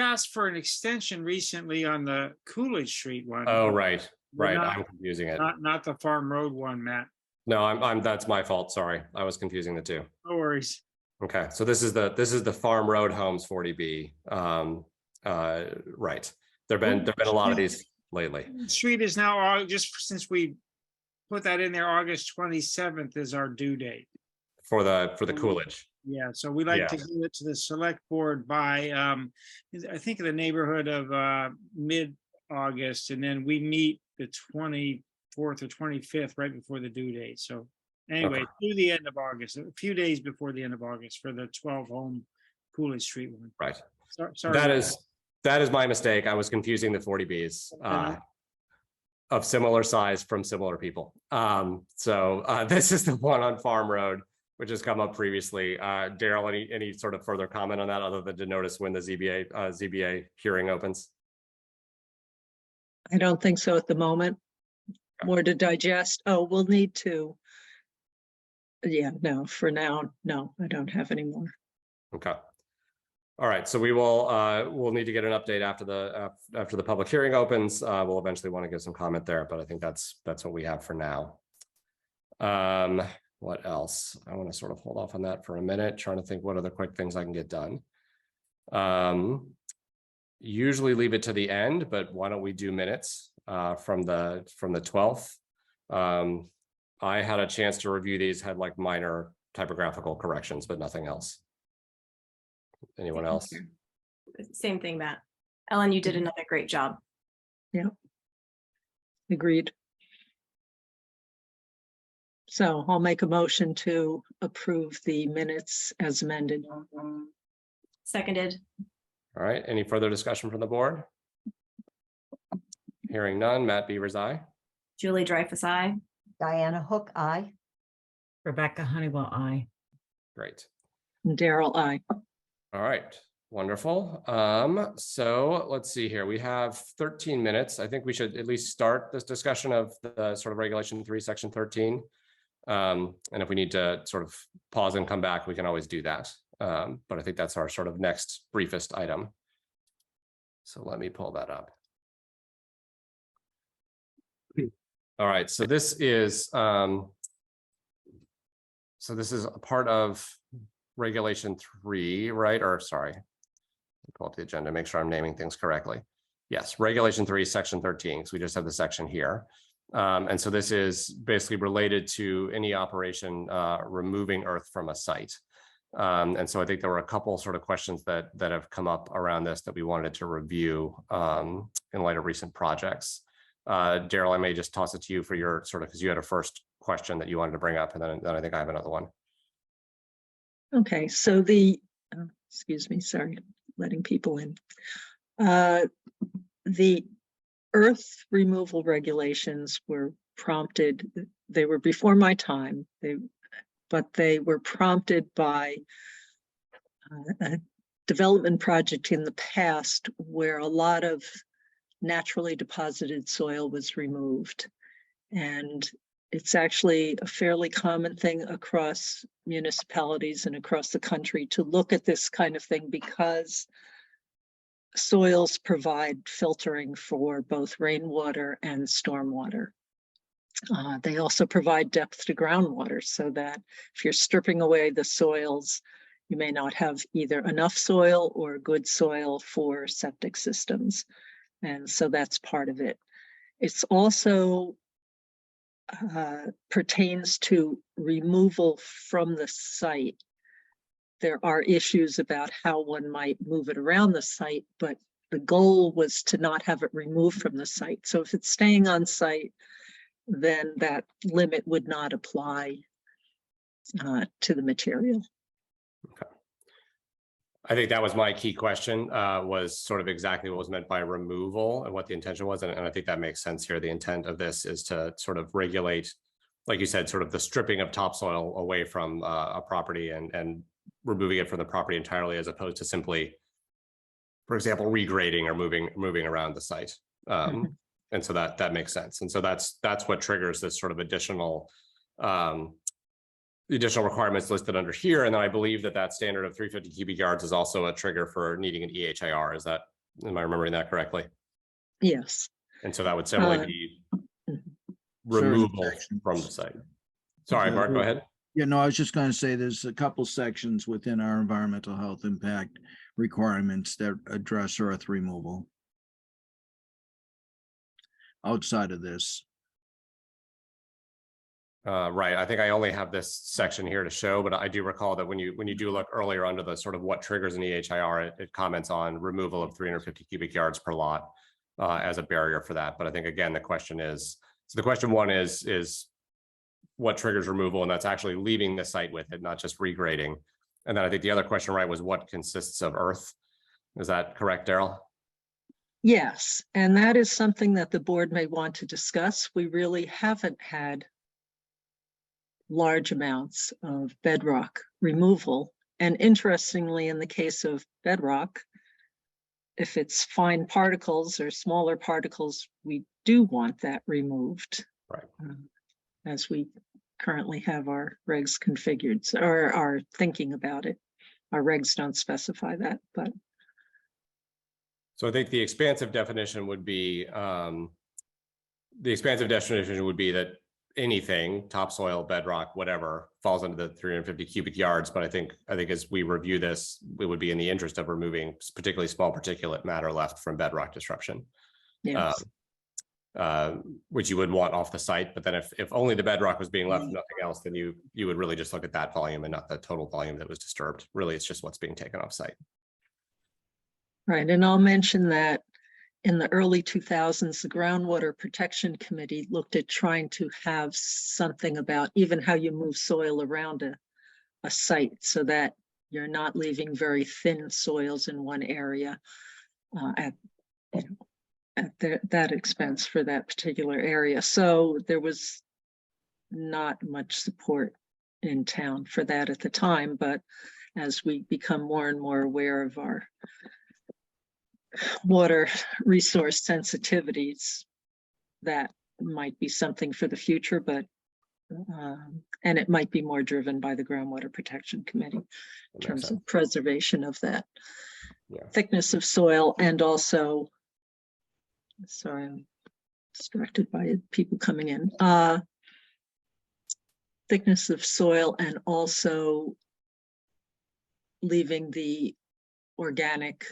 asked for an extension recently on the Coolidge Street one. Oh, right. Not, I'm confusing it. Not the Farm Road one, Matt. No, that's my fault. Sorry. I was confusing the two. No worries. Okay. So this is the Farm Road Homes 40B. Right. There've been a lot of these lately. Street is now, just since we put that in there, August 27th is our due date. For the Coolidge. Yeah, so we like to give it to the select board by, I think in the neighborhood of mid-August, and then we meet the 24th or 25th, right before the due date. So anyway, through the end of August, a few days before the end of August for the 12-home Coolidge Street one. Right. Sorry. That is my mistake. I was confusing the 40Bs of similar size from similar people. This is the one on Farm Road, which has come up previously. Daryl, any sort of further comment on that other than to notice when the ZBA hearing opens? I don't think so at the moment. More to digest. Oh, we'll need to. Yeah, no, for now, no, I don't have any more. Okay. All right, so we'll need to get an update after the public hearing opens. We'll eventually want to give some comment there, but I think that's what we have for now. What else? I want to sort of hold off on that for a minute, trying to think what other quick things I can get done. Usually leave it to the end, but why don't we do minutes from the 12th? I had a chance to review these, had like minor typographical corrections, but nothing else. Anyone else? Same thing, Matt. Ellen, you did another great job. Yeah. Agreed. So I'll make a motion to approve the minutes as amended. Seconded. All right, any further discussion from the board? Hearing none. Matt Beavers, aye. Julie Dreyfus, aye. Diana Hook, aye. Rebecca Honeywell, aye. Great. And Daryl, aye. All right, wonderful. So let's see here. We have 13 minutes. I think we should at least start this discussion of the sort of regulation 3, section 13. And if we need to sort of pause and come back, we can always do that. But I think that's our sort of next briefest item. So let me pull that up. All right, so this is a part of regulation 3, right? Or sorry, pull up the agenda, make sure I'm naming things correctly. Yes, regulation 3, section 13. So we just have the section here. And so this is basically related to any operation removing earth from a site. And so I think there were a couple sort of questions that have come up around this that we wanted to review in light of recent projects. Daryl, I may just toss it to you for your sort of, because you had a first question that you wanted to bring up, and then I think I have another one. Okay, so excuse me, sorry, letting people in. The earth removal regulations were prompted, they were before my time, but they were prompted by a development project in the past where a lot of naturally deposited soil was removed. And it's actually a fairly common thing across municipalities and across the country to look at this kind of thing because soils provide filtering for both rainwater and stormwater. They also provide depth to groundwater so that if you're stripping away the soils, you may not have either enough soil or good soil for septic systems. And so that's part of it. It's also pertains to removal from the site. There are issues about how one might move it around the site, but the goal was to not have it removed from the site. So if it's staying on site, then that limit would not apply to the material. Okay. I think that was my key question, was sort of exactly what was meant by removal and what the intention was. And I think that makes sense here. The intent of this is to sort of regulate, like you said, sort of the stripping of topsoil away from a property and removing it from the property entirely, as opposed to simply, for example, regrading or moving around the site. And so that makes sense. And so that's what triggers this sort of additional the additional requirements listed under here. And then I believe that standard of 350 cubic yards is also a trigger for needing an EHIR. Is that Am I remembering that correctly? Yes. And so that would similarly Uh, be mhm. removal sections. from the site. Sorry, Bart, go ahead. Yeah, no, I was just going to say there's a couple sections within our environmental health impact requirements that address earth removal. Outside of this. Right. I think I only have this section here to show, but I do recall that when you do look earlier under the sort of what triggers an EHIR, it comments on removal of 350 cubic yards per lot as a barrier for that. But I think again, the question is, so the question one is what triggers removal, and that's actually leaving the site with it, not just regrading. And then I think the other question, right, was what consists of earth. Is that correct, Daryl? Yes, and that is something that the board may want to discuss. We really haven't had large amounts of bedrock removal. And interestingly, in the case of bedrock, if it's fine particles or smaller particles, we do want that removed. Right. As we currently have our regs configured, or are thinking about it. Our regs don't specify that, but. So I think the expansive definition would be that anything, topsoil, bedrock, whatever, falls under the 350 cubic yards. But I think as we review this, it would be in the interest of removing particularly small particulate matter left from bedrock disruption. Yes. Which you would want off the site. But then if only the bedrock was being left and nothing else, then you would really just look at that volume and not the total volume that was disturbed. Really, it's just what's being taken off site. Right, and I'll mention that in the early 2000s, the Groundwater Protection Committee looked at trying to have something about even how you move soil around a site so that you're not leaving very thin soils in one area at that expense for that particular area. So there was not much support in town for that at the time, but as we become more and more aware of our water resource sensitivities, that might be something for the future, but and it might be more driven by the Groundwater Protection Committee in terms of preservation of that thickness of soil. And also, sorry, I'm distracted by people coming in, thickness of soil, and also leaving the organic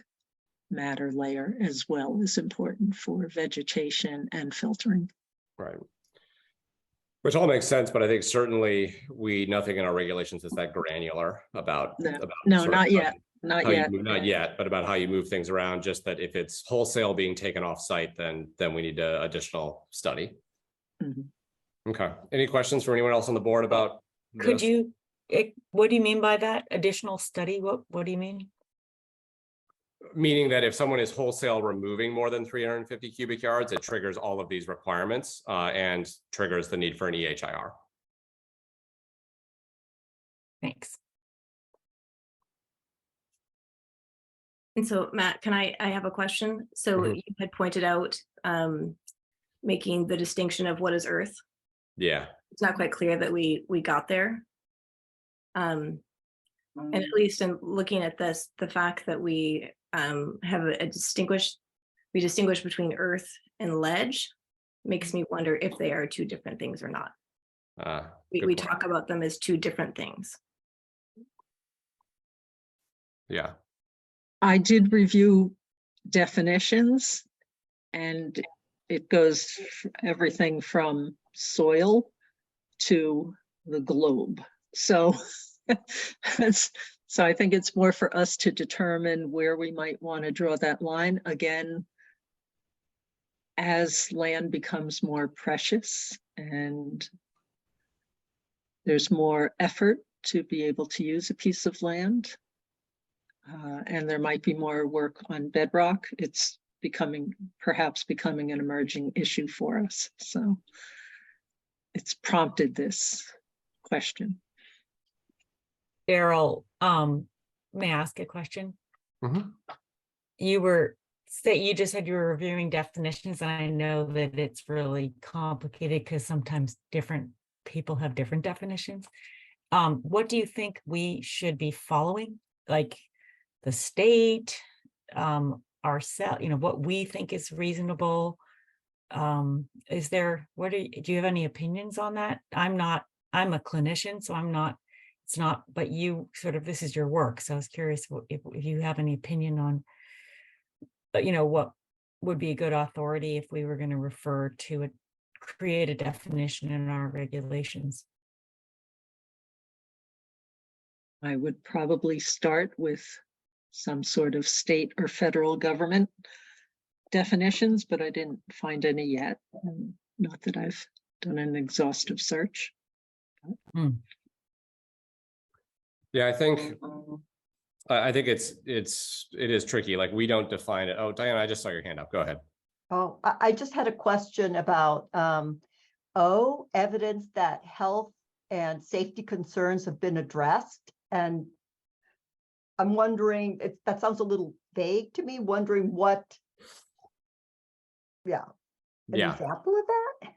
matter layer as well is important for vegetation and filtering. Right. Which all makes sense, but I think certainly nothing in our regulations is that granular about. No, not yet. Not yet. But about how you move things around. Just that if it's wholesale being taken off site, then we need an additional study. Mm-hmm. Okay. Any questions from anyone else on the board about? Could you? What do you mean by that? Additional study? What do you mean? Meaning that if someone is wholesale removing more than 350 cubic yards, it triggers all of these requirements and triggers the need for an EHIR. Thanks. And so, Matt, I have a question? So you had pointed out making the distinction of what is earth. Yeah. It's not quite clear that we got there. And at least in looking at this, the fact that we have we distinguish between earth and ledge makes me wonder if they are two different things or not. We talk about them as two different things. Yeah. I did review definitions, and it goes everything from soil to the globe. So so I think it's more for us to determine where we might want to draw that line. Again, as land becomes more precious and there's more effort to be able to use a piece of land, and there might be more work on bedrock, it's perhaps becoming an emerging issue for us. So it's prompted this question. Daryl, may I ask a question? Mm-hmm. You just said you were reviewing definitions, and I know that it's really complicated because sometimes different people have different definitions. What do you think we should be following? Like the state, ourselves, what we think is reasonable. Is there, do you have any opinions on that? I'm a clinician, so it's not, but you sort of, this is your work. So I was curious if you have any opinion on, what would be a good authority if we were going to refer to create a definition in our regulations. I would probably start with some sort of state or federal government definitions, but I didn't find any yet. Not that I've done an exhaustive search. Yeah, I think it is tricky. Like, we don't define it. Oh, Diana, I just saw your hand up. Go ahead. Oh, I just had a question about evidence that health and safety concerns have been addressed. And I'm wondering, that sounds a little vague to me, wondering what, an example of that?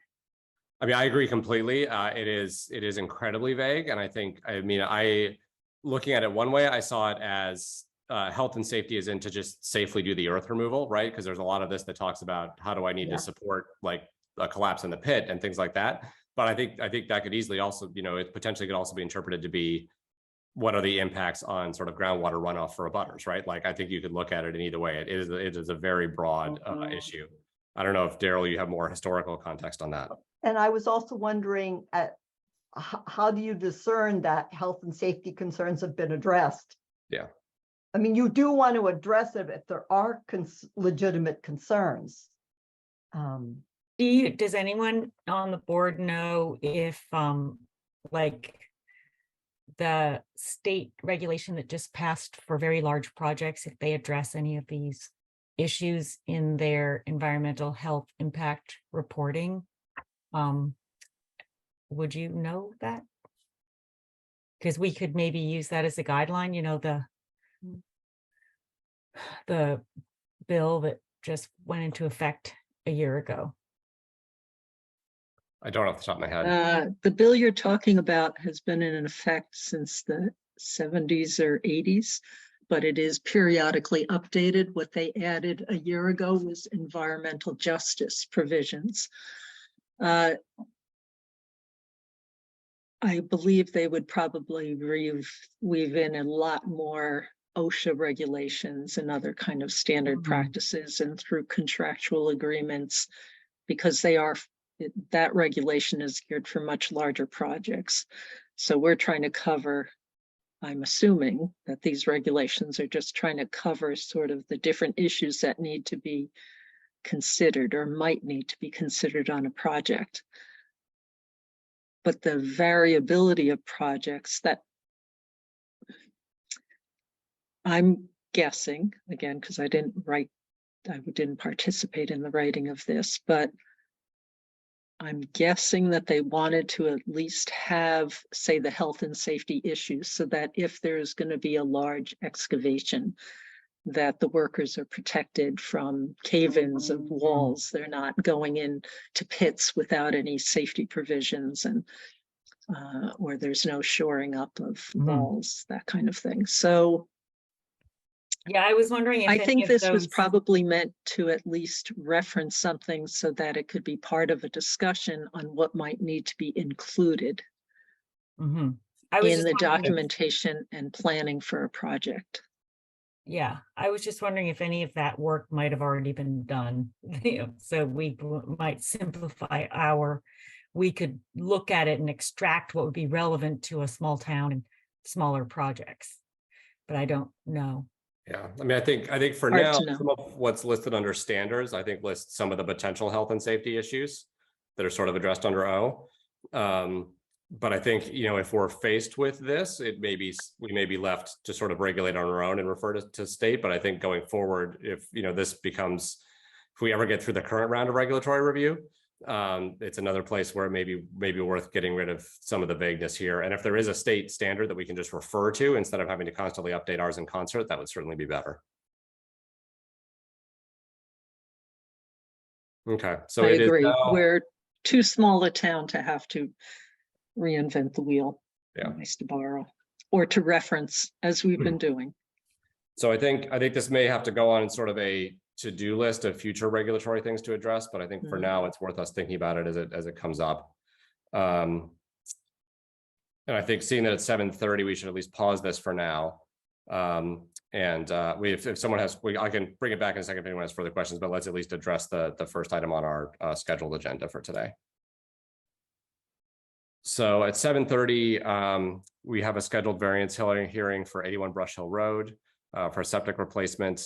I mean, I agree completely. It is incredibly vague. And looking at it one way, I saw it as health and safety is in to just safely do the earth removal, right? Because there's a lot of this that talks about how do I need to support like a collapse in the pit and things like that. But I think that could easily also, it potentially could also be interpreted to be what are the impacts on sort of groundwater runoff for abutters, right? Like, I think you could look at it in either way. It is a very broad issue. I don't know if Daryl, you have more historical context on that. And I was also wondering how do you discern that health and safety concerns have been addressed? Yeah. I mean, you do want to address it if there are legitimate concerns. Does anyone on the board know if like the state regulation that just passed for very large projects, if they address any of these issues in their environmental health impact reporting? Would you know that? Because we could maybe use that as a guideline, the bill that just went into effect a year ago. I don't off the top of my head. The bill you're talking about has been in effect since the 70s or 80s, but it is periodically updated. What they added a year ago was environmental justice provisions. I believe they would probably weave in a lot more OSHA regulations and other kind of standard practices and through contractual agreements, because that regulation is geared for much larger projects. So we're trying to cover, I'm assuming that these regulations are just trying to cover sort of the different issues that need to be considered or might need to be considered on a project. But the variability of projects that I'm guessing, again, because I didn't participate in the writing of this, but I'm guessing that they wanted to at least have, say, the health and safety issues, so that if there's going to be a large excavation, that the workers are protected from cave-ins of walls. They're not going into pits without any safety provisions, and or there's no shoring up of walls, that kind of thing. So yeah, I was wondering if I think this was probably meant to at least reference something so that it could be part of a discussion on what might need to be included in the documentation and planning for a project. Yeah, I was just wondering if any of that work might have already been done. So we might simplify we could look at it and extract what would be relevant to a small town and smaller projects. But I don't know. Yeah, I mean, I think for now, some of what's listed under standards, I think lists some of the potential health and safety issues that are sort of addressed under O. But I think, if we're faced with this, we may be left to sort of regulate on our own and refer to state. But I think going forward, if if we ever get through the current round of regulatory review, it's another place where it may be worth getting rid of some of the vagueness here. And if there is a state standard that we can just refer to instead of having to constantly update ours in concert, that would certainly be better. Okay, so I agree. We're too small a town to have to reinvent the wheel. Yeah, Nice to borrow or to reference, as we've been doing. So I think this may have to go on in sort of a to-do list of future regulatory things to address, but I think for now it's worth us thinking about it as it comes up. And I think seeing that it's 7:30, we should at least pause this for now. If someone has, I can bring it back in a second if anyone has further questions, but let's at least address the first item on our scheduled agenda for today. So at 7:30, we have a scheduled variance hearing for 81 Brush Hill Road for septic replacement.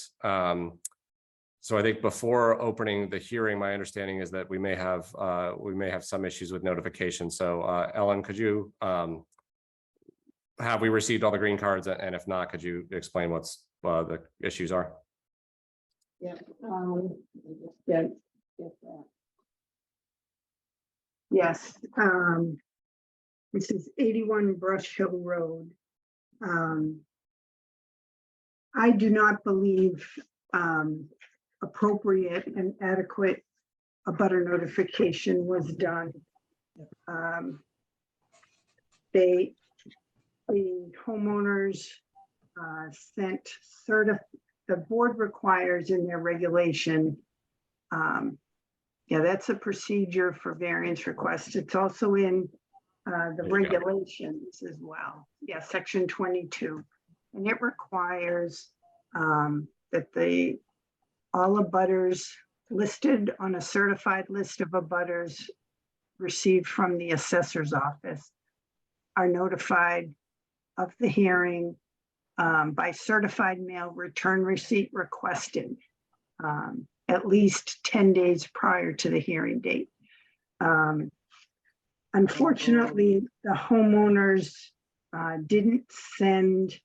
So I think before opening the hearing, my understanding is that we may have some issues with notification. So Ellen, could you have we received all the green cards, and if not, could you explain what's the issues are? Yeah. Get that. Yes. This is 81 Brush Hill Road. I do not believe appropriate and adequate abutter notification was done. The homeowners sent the board requires in their regulation. Yeah, that's a procedure for variance requests. It's also in the regulations as well. Yeah, section 22. And it requires that all abutters listed on a certified list of abutters received from the assessor's office are notified of the hearing by certified mail return receipt requested at least 10 days prior to the hearing date. Unfortunately, the homeowners didn't send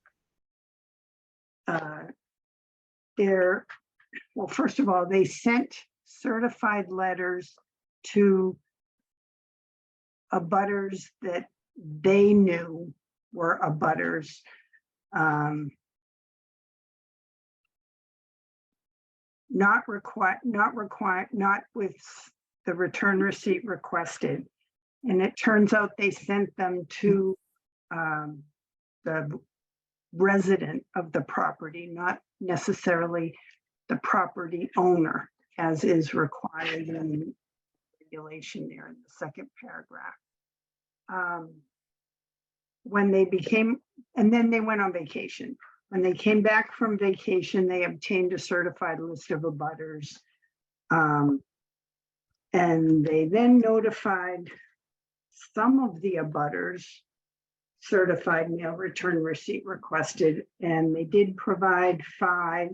well, first of all, they sent certified letters to abutters that they knew were abutters. Not with the return receipt requested. And it turns out they sent them to the resident of the property, not necessarily the property owner, as is required in the regulation there in the second paragraph. And then they went on vacation. When they came back from vacation, they obtained a certified list of abutters. And they then notified some of the abutters certified mail return receipt requested, and they did provide 5.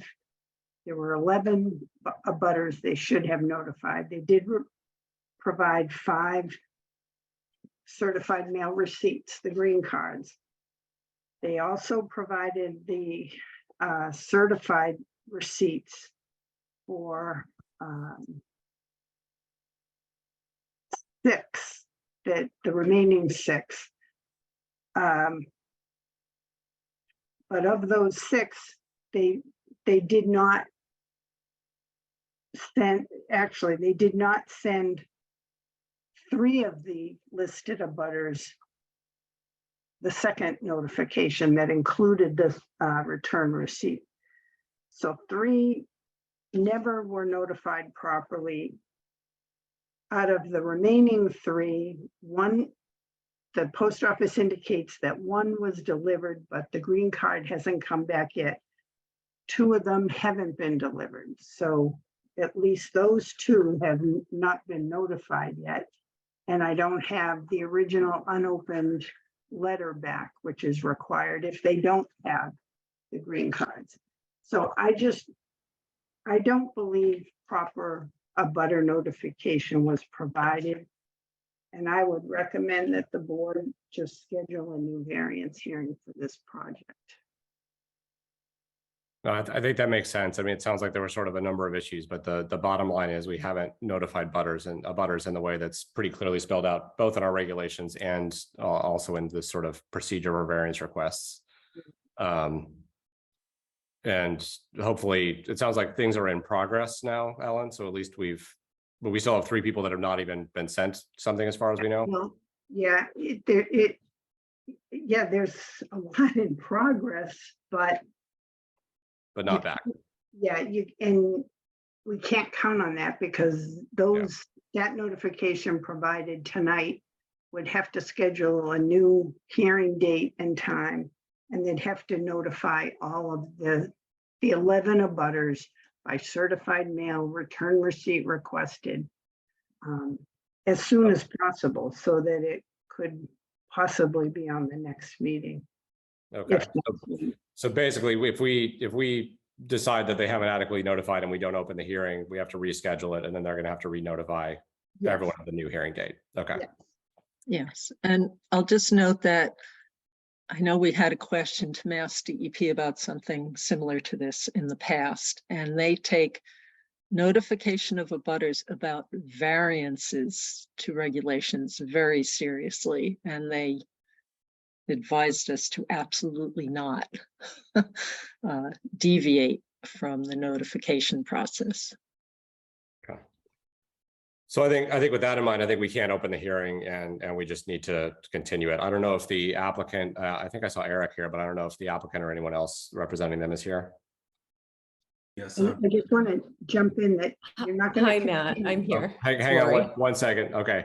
There were 11 abutters they should have notified. They did provide 5 certified mail receipts, the green cards. They also provided the certified receipts for 6, the remaining 6. But of those 6, they did not send, actually, they did not send 3 of the listed abutters the second notification that included this return receipt. So 3 never were notified properly. Out of the remaining 3, 1, the post office indicates that 1 was delivered, but the green card hasn't come back yet. 2 of them haven't been delivered. So at least those 2 have not been notified yet. And I don't have the original unopened letter back, which is required if they don't have the green cards. So I don't believe proper abutter notification was provided. And I would recommend that the board just schedule a new variance hearing for this project. No, I think that makes sense. I mean, it sounds like there were sort of a number of issues, but the bottom line is we haven't notified abutters in the way that's pretty clearly spelled out, both in our regulations and also in this sort of procedure or variance requests. And hopefully, it sounds like things are in progress now, Ellen. So at least but we still have 3 people that have not even been sent something as far as we know. Well, yeah, there's a lot in progress, but but not back. Yeah, and we can't count on that because that notification provided tonight would have to schedule a new hearing date and time. And they'd have to notify all of the 11 abutters by certified mail, return receipt requested, as soon as possible so that it could possibly be on the next meeting. Okay. If not, So basically, if we decide that they haven't adequately notified and we don't open the hearing, we have to reschedule it, and then they're going to have to re-notify yes, everyone of the new hearing date. Okay. yes. Yes, and I'll just note that I know we had a question to Mass DEP about something similar to this in the past, and they take notification of abutters about variances to regulations very seriously, and they advised us to absolutely not deviate from the notification process. So I think with that in mind, I think we can't open the hearing and we just need to continue it. I don't know if the applicant, I think I saw Eric here, but I don't know if the applicant or anyone else representing them is here. Yes, And I just want to jump in that you're not going to. Hi, Matt. I'm here. Hang Sorry. on one second. Okay.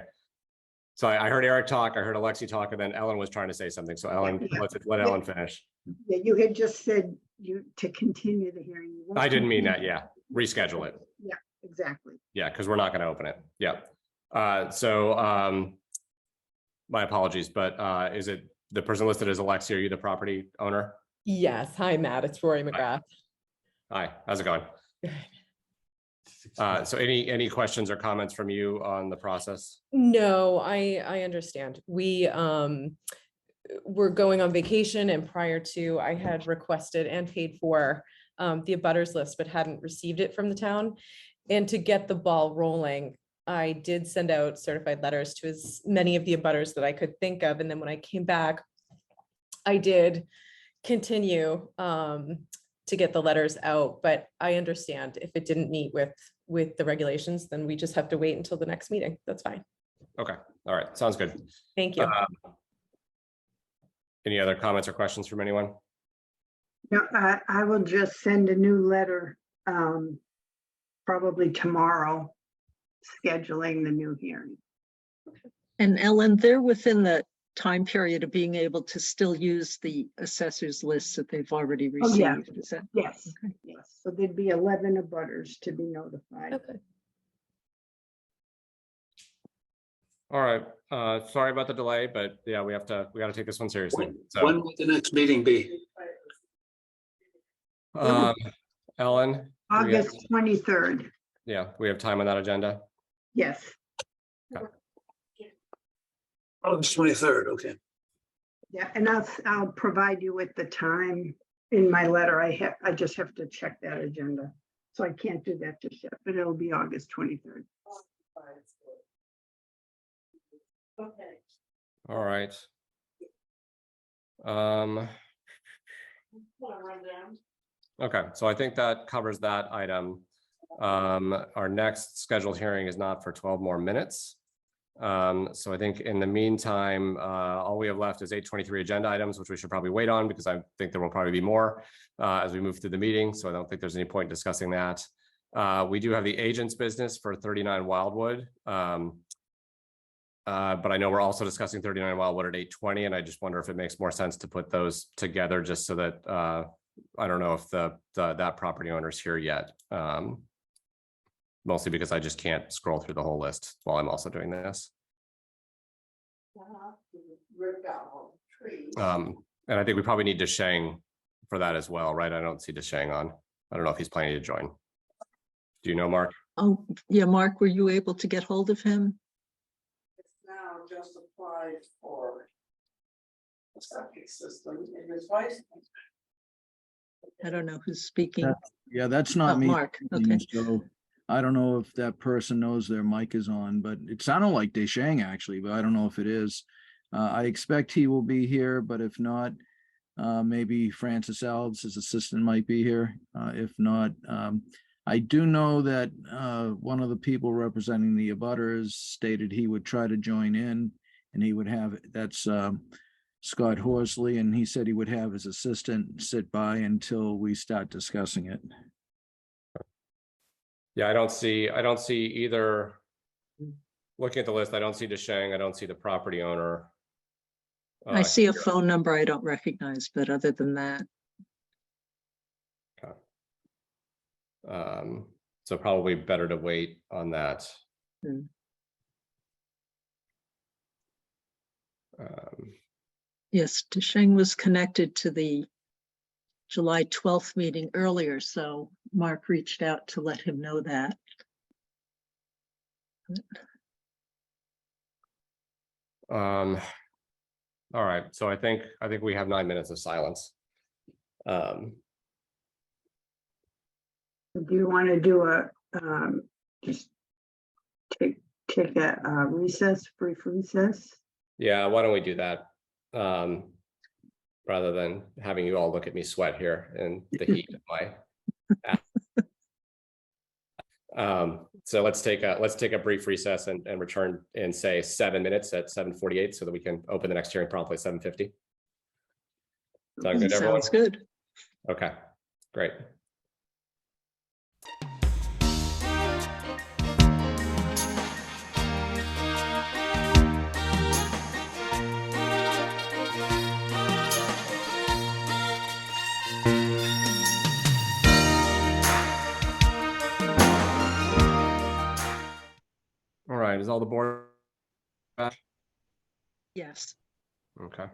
So I heard Eric talk, I heard Alexi talk, and then Ellen was trying to say something. So Ellen, Yeah. let Ellen finish. Yeah, you had just said to continue the hearing. You won't I didn't mean that. continue. Yeah. Reschedule it. Yeah, exactly. Yeah, because we're not going to open it. Yeah. My apologies, but is it the person listed as Alexi? Are you the property owner? Yes. Hi, Matt. It's Rory McGrath. Hi, how's it going? So any questions or comments from you on the process? No, I understand. We were going on vacation, and prior to, I had requested and paid for the abutters list, but hadn't received it from the town. And to get the ball rolling, I did send out certified letters to as many of the abutters that I could think of. And then when I came back, I did continue to get the letters out, but I understand if it didn't meet with the regulations, then we just have to wait until the next meeting. That's fine. Okay, all right, sounds good. Thank you. Any other comments or questions from anyone? No, I will just send a new letter, probably tomorrow, scheduling the new hearing. And Ellen, they're within the time period of being able to still use the assessor's lists that they've already Oh, yeah. received. Is that? Yes, Okay. yes. So there'd be 11 abutters to be notified. Okay. All right, sorry about the delay, but yeah, we got to take this one seriously. when So, would the next meeting be? Ellen? do we have- August 23rd, Yeah, we have time on that agenda. yes. August 23rd, okay. Yeah, and I'll provide you with the time in my letter. I just have to check that agenda. So I can't do that just yet, but it'll be August 23rd. All right. Okay, so I think that covers that item. Our next scheduled hearing is not for 12 more minutes. So I think in the meantime, all we have left is 823 agenda items, which we should probably wait on because I think there will probably be more as we move through the meeting. So I don't think there's any point discussing that. We do have the agent's business for 39 Wildwood. But I know we're also discussing 39 Wildwood at 8:20, and I just wonder if it makes more sense to put those together just so that I don't know if that property owner's here yet. Mostly because I just can't scroll through the whole list while I'm also doing this. And I think we probably need Deshang for that as well, right? I don't see Deshang on. I don't know if he's planning to join. Do you know, Mark? Oh, yeah, Mark, were you able to get hold of him? It's now just applied for a septic system in his license. I don't know who's speaking. Yeah, that's Oh, not me. Mark, okay. So I don't know if that person knows their mic is on, but it sounded like Deshang actually, but I don't know if it is. I expect he will be here, but if not, maybe Francis Alves, his assistant, might be here. If not, I do know that one of the people representing the abutters stated he would try to join in, and he would have, that's Scott Horsley, and he said he would have his assistant sit by until we start discussing it. Yeah, I don't see either. Looking at the list, I don't see DeShang, I don't see the property owner. I see a here. phone number I don't recognize, but other than that, So probably better to wait on that. Hmm. Yes, DeSheng was connected to the July 12th meeting earlier, so Mark reached out to let him know that. All right, so I think we have 9 minutes of silence. Do you want to do a, just take a recess, brief recess? Yeah, why don't we do that? Rather than having you all look at me sweat here in the heat of my. So let's take a brief recess and return in, say, 7 minutes at 7:48 so that we can open the next hearing promptly at 7:50. Sound good, everyone? Sounds good. Okay, great. All right, is all the board back? Yes. Okay.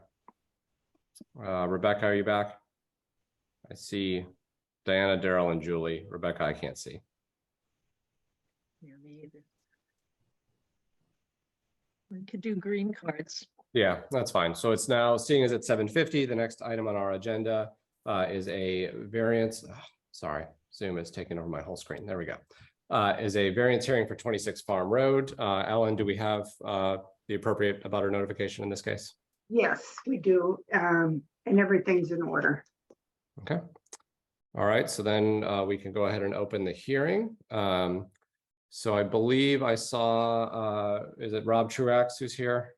Rebecca, are you back? I see Diana, Daryl, and Julie. Rebecca, I can't see. Yeah, me either. We could do green cards. Yeah, that's fine. So it's now, seeing as it's 7:50, the next item on our agenda is a variance. Sorry, Zoom is taking over my whole screen. There we go. Is a variance hearing for 26 Farm Road. Ellen, do we have the appropriate abutter notification in this case? Yes, we do, and everything's in order. Okay. All right, so then we can go ahead and open the hearing. So I believe I saw, is it Rob Truax who's here?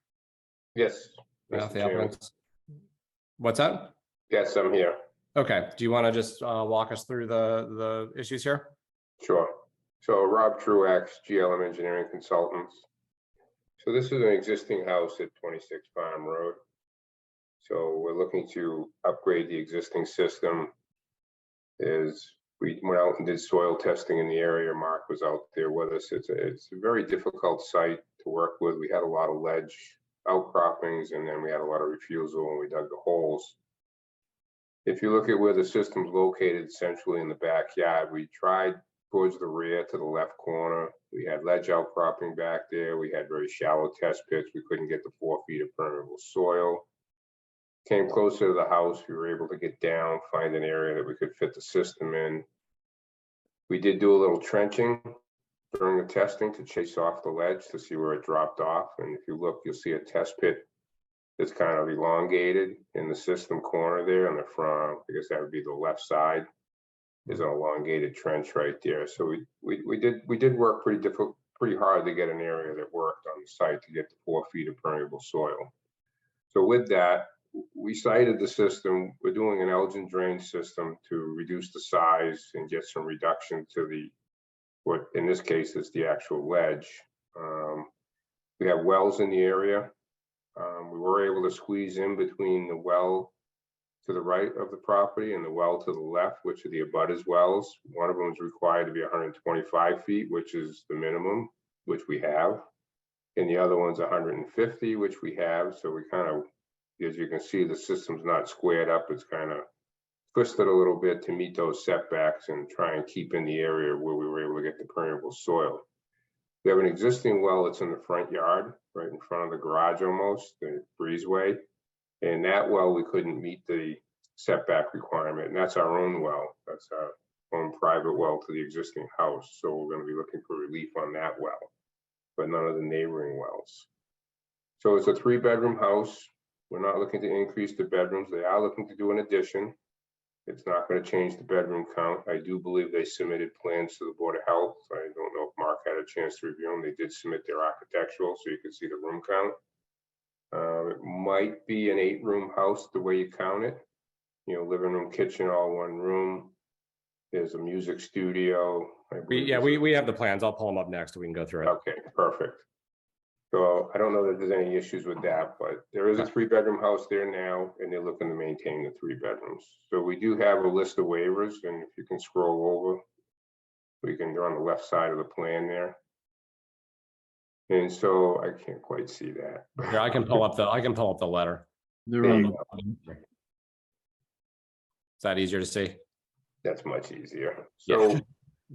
Yes, The Mr. Chairman. applicant. What's that? Yes, I'm here. Okay, do you want to just walk us through the issues here? Sure. So Rob Truax, GLM Engineering Consultants. So this is an existing house at 26 Farm Road. So we're looking to upgrade the existing system. We went out and did soil testing in the area. Mark was out there with us. It's a very difficult site to work with. We had a lot of ledge outcroppings, and then we had a lot of refusal when we dug the holes. If you look at where the system's located centrally in the backyard, we tried towards the rear to the left corner. We had ledge outcropping back there. We had very shallow test pits. We couldn't get the 4 feet of permeable soil. Came closer to the house. We were able to get down, find an area that we could fit the system in. We did do a little trenching during the testing to chase off the ledge to see where it dropped off. And if you look, you'll see a test pit that's kind of elongated in the system corner there on the front. I guess that would be the left side. There's an elongated trench right there. So we did work pretty hard to get an area that worked on the site to get the 4 feet of permeable soil. So with that, we sited the system. We're doing an Elgin drain system to reduce the size and get some reduction to what in this case is the actual ledge. We have wells in the area. We were able to squeeze in between the well to the right of the property and the well to the left, which are the abutters wells. One of them is required to be 125 feet, which is the minimum, which we have. And the other one's 150, which we have. So we kind of, as you can see, the system's not squared up. It's kind of twisted a little bit to meet those setbacks and try and keep in the area where we were able to get the permeable soil. We have an existing well that's in the front yard, right in front of the garage almost, the breezeway. And that well, we couldn't meet the setback requirement. And that's our own well. That's our own private well to the existing house. So we're going to be looking for relief on that well, but none of the neighboring wells. So it's a 3-bedroom house. We're not looking to increase the bedrooms. They are looking to do an addition. It's not going to change the bedroom count. I do believe they submitted plans to the Board of Health. I don't know if Mark had a chance to review them. They did submit their architectural, so you can see the room count. It might be an 8-room house, the way you count it. You know, living room, kitchen, all one room. There's a music studio. We have the plans. I'll pull them up next. We can go through it. Okay, perfect. So I don't know that there's any issues with that, but there is a 3-bedroom house there now, and they're looking to maintain the 3 bedrooms. So we do have a list of waivers, and if you can scroll over, they're on the left side of the plan there. And so I can't quite see that. Here, I can pull up the letter. They're There on you the, Is that easier to see? That's much easier. So,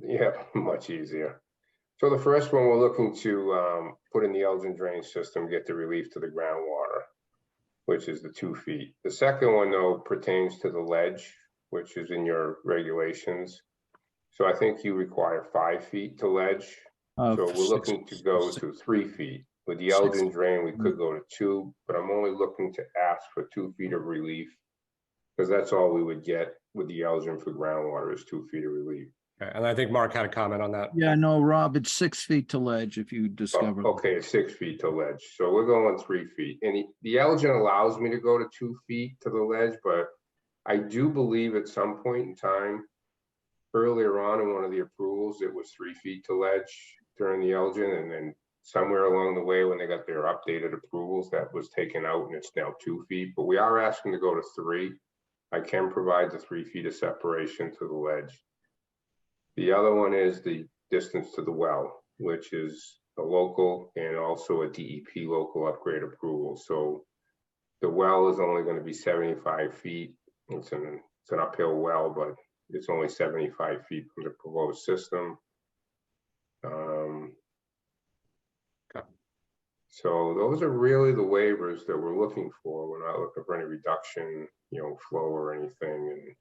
yeah, much easier. So the first one, we're looking to put in the Elgin drainage system, get the relief to the groundwater, which is the 2 feet. The second one, though, pertains to the ledge, which is in your regulations. So I think you require 5 feet to ledge. So we're looking to go to 3 feet. With the Elgin drain, we could go to 2, but I'm only looking to ask for 2 feet of relief, because that's all we would get with the Elgin for groundwater is 2 feet of relief. Okay, and I think Mark had a comment on that. yeah, no, Rob, it's 6 feet to ledge if you discover. Okay, it's 6 feet to ledge. So we're going 3 feet. And the Elgin allows me to go to 2 feet to the ledge, but I do believe at some point in time, earlier on in one of the approvals, it was 3 feet to ledge during the Elgin, and then somewhere along the way when they got their updated approvals, that was taken out and it's now 2 feet, but we are asking to go to 3. I can provide the 3 feet of separation to the ledge. The other one is the distance to the well, which is a local and also a DEP local upgrade approval. So the well is only going to be 75 feet. It's an uphill well, but it's only 75 feet from the proposed system. So those are really the waivers that we're looking for. We're not looking for any reduction, flow or anything. And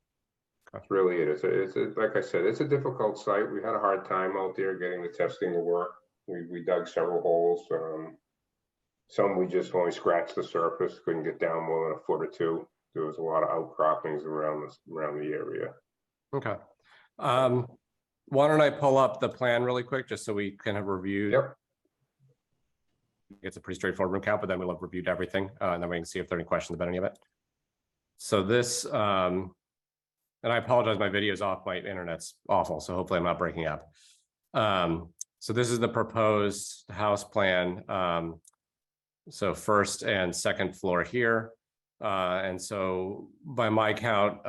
that's really it. It's like I said, it's a difficult site. We had a hard time out there getting the testing to work. We dug several holes. Some we just only scratched the surface, couldn't get down more than a foot or two. There was a lot of outcroppings around the area. Okay. Why don't I pull up the plan really quick, just so we can have reviewed. Yep. It's a pretty straightforward room count, but then we'll have reviewed everything, and then we can see if there are any questions about any of it. So this, and I apologize, my video's off, my internet's awful, so hopefully I'm not breaking up. So this is the proposed house plan. So first and second floor here. And so by my count,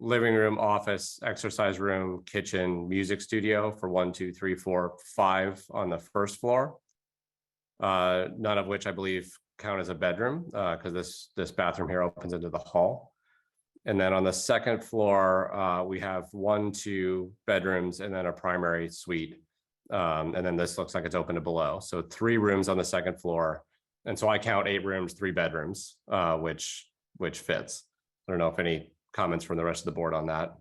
living room, office, exercise room, kitchen, music studio for 1, 2, 3, 4, 5 on the first floor. None of which I believe count as a bedroom, because this bathroom here opens into the hall. And then on the second floor, we have 1, 2 bedrooms and then a primary suite. And then this looks like it's open to below. So 3 rooms on the second floor. And so I count 8 rooms, 3 bedrooms, which fits. I don't know if any comments from the rest of the board on that.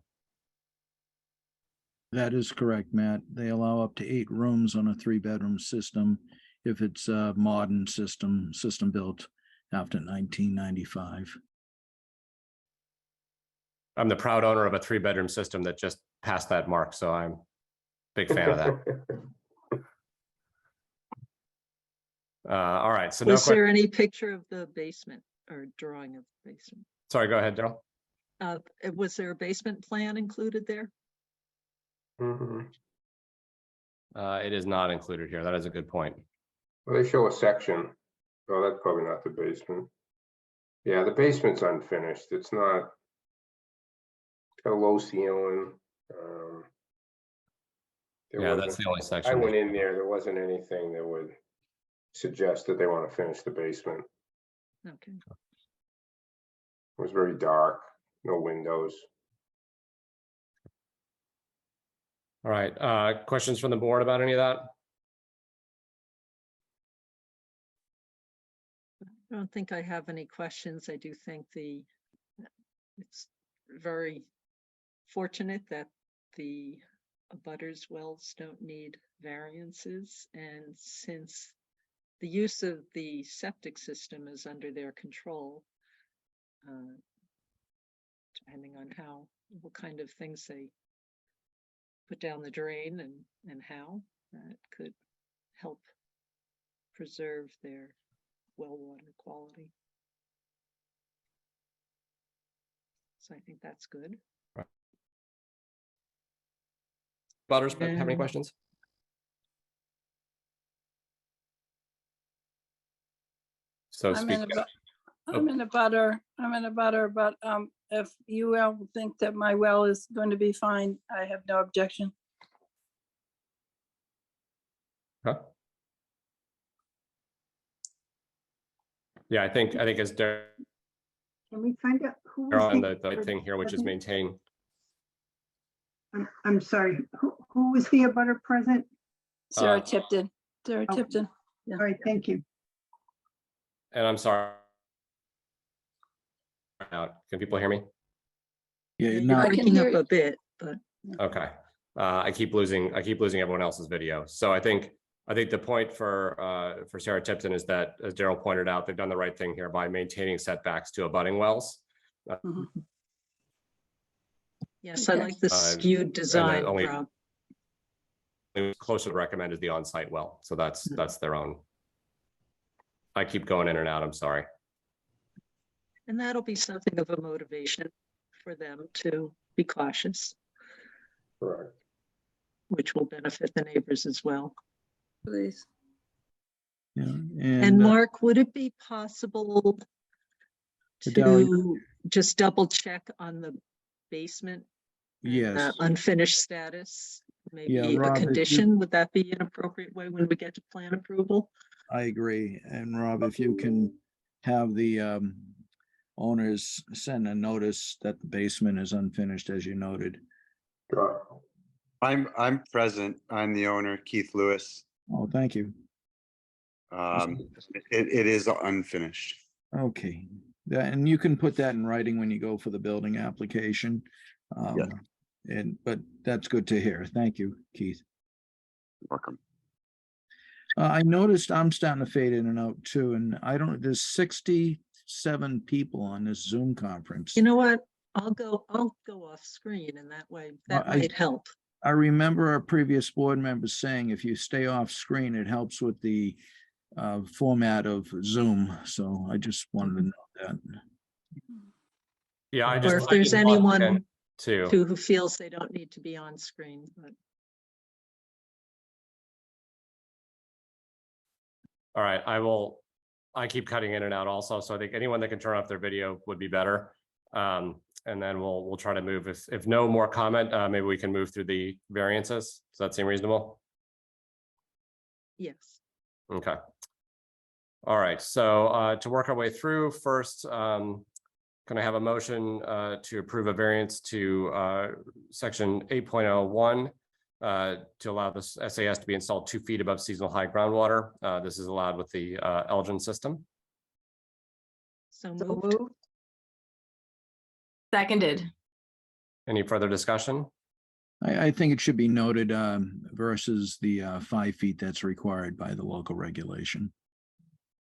That is correct, Matt. They allow up to 8 rooms on a 3-bedroom system if it's a modern system built after 1995. I'm the proud owner of a 3-bedroom system that just passed that mark, so I'm a big fan of that. All right, so Was there any picture of the basement or drawing of the basement? Sorry, go ahead, Daryl. Was there a basement plan included there? Mm-hmm. It is not included here. That is a good point. Well, they show a section. Oh, that's probably not the basement. Yeah, the basement's unfinished. It's got a low ceiling. Yeah, that's the only section. I went in there wasn't anything that would suggest that they want to finish the basement. Okay. It was very dark, no windows. All right, questions from the board about any of that? I don't think I have any questions. I do think it's very fortunate that the abutters wells don't need variances, and since the use of the septic system is under their control, depending on what kind of things they put down the drain and how, that could help preserve their well water quality. So I think that's good. Butters, have any And- questions? So I'm speak. in a butter, but if you all think that my well is going to be fine, I have no objection. Huh? Yeah, I think as Darrell Can we find out who was on the the thing here, which is maintain. I'm sorry, who was the abutter present? Sarah Uh, Tipton, Sarah Oh. Tipton. All right, thank you. And I'm sorry. Can people hear me? Yeah, You're now, I can breaking up hear- a bit, but Okay. I keep losing everyone else's video. So I think the point for Sarah Tipton is that, as Darrell pointed out, they've done the right thing here by maintaining setbacks to abutting wells. Mhm. yes, I Okay. like the skewed design, only- Rob. Closer to recommend is the on-site well. So that's Hmm. their own. I keep going in and out. I'm sorry. And that'll be something of a motivation for them to be cautious, Correct. which will benefit the neighbors as well. Please. yeah, And and Mark, would it be possible Darryl, to just double check on the basement? and, yes, Unfinished status, maybe a Rob, if you- condition, would that be an appropriate way when we get to plan approval? I agree. And Rob, if you can have the owners send a notice that the basement is unfinished, as you noted. Sure. I'm present. I'm the owner, Keith Lewis. Oh, thank you. It is unfinished. Okay, and you can put that in writing when you go for the building application. Yes. But that's good to hear. Thank you, Keith. Welcome. I noticed I'm starting to fade in and out too, and there's 67 people on this Zoom conference. You know what? I'll go off screen and that way, that I- might help. I remember our previous board members saying if you stay off screen, it helps with the format of Zoom. So I just wanted to know that. Yeah, I Or just. if there's I did log in anyone too. who feels they don't need to be on screen, but All right, I keep cutting in and out also, so I think anyone that can turn off their video would be better. And then we'll try to move, if no more comment, maybe we can move through the variances. Does that seem reasonable? yes. Okay. All right, so to work our way through, first, can I have a motion to approve a variance to section 8.01 to allow this SAS to be installed 2 feet above seasonal high groundwater? This is allowed with the Elgin system. So So moved. moved. Seconded. Any further discussion? I think it should be noted versus the 5 feet that's required by the local regulation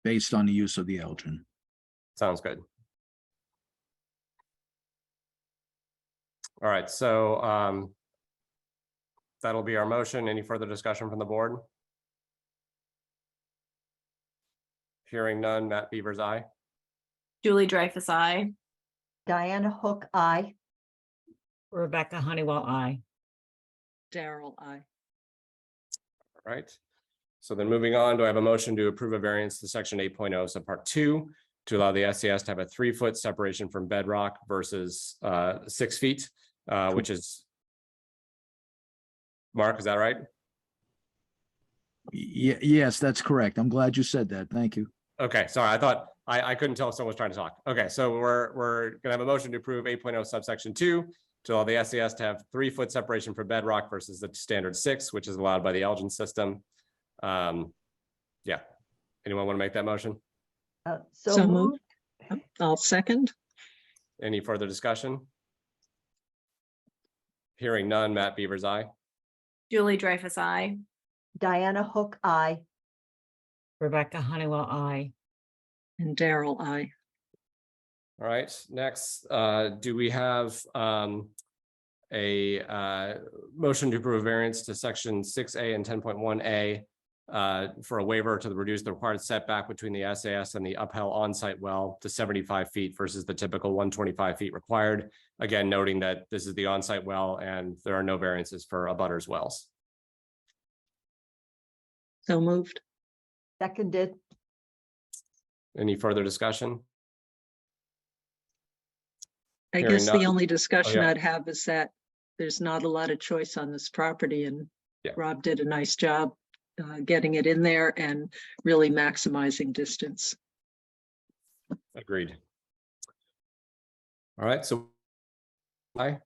based on the use of the Elgin. Sounds good. All right, so that'll be our motion. Any further discussion from the board? Hearing none, Matt Beavers, aye. Julie Dreyfus, I. Diana Hook, aye. Rebecca Honeywell, I. Daryl, I. All right. So then moving on, do I have a motion to approve a variance to section 8.0 subpart 2 to allow the SES to have a 3-foot separation from bedrock versus 6 feet, which is, Mark, is that right? Yes, that's correct. I'm glad you said that. Thank you. Okay, sorry, I thought I couldn't tell if someone was trying to talk. Okay, so we're gonna have a motion to approve 8.0 subsection 2 to allow the SES to have 3-foot separation from bedrock versus the standard 6, which is allowed by the Elgin system. Yeah, anyone want to make that motion? So moved. I'll second. Any further discussion? Hearing none, Matt Beavers, aye. Julie Dreyfus, I. Diana Hook, aye. Rebecca Honeywell, I. And Daryl, I. All right, next, do we have a motion to approve variance to section 6A and 10.1A for a waiver to reduce the required setback between the SAS and the uphill on-site well to 75 feet versus the typical 125 feet required. Again, noting that this is the on-site well and there are no variances for abutters wells. So moved. Seconded. Any further discussion? I Hearing guess the none. only discussion yeah. I'd have is that there's not a lot of choice on this property, and Yeah. Rob did a nice job getting it in there and really maximizing distance. Agreed. All right, so aye.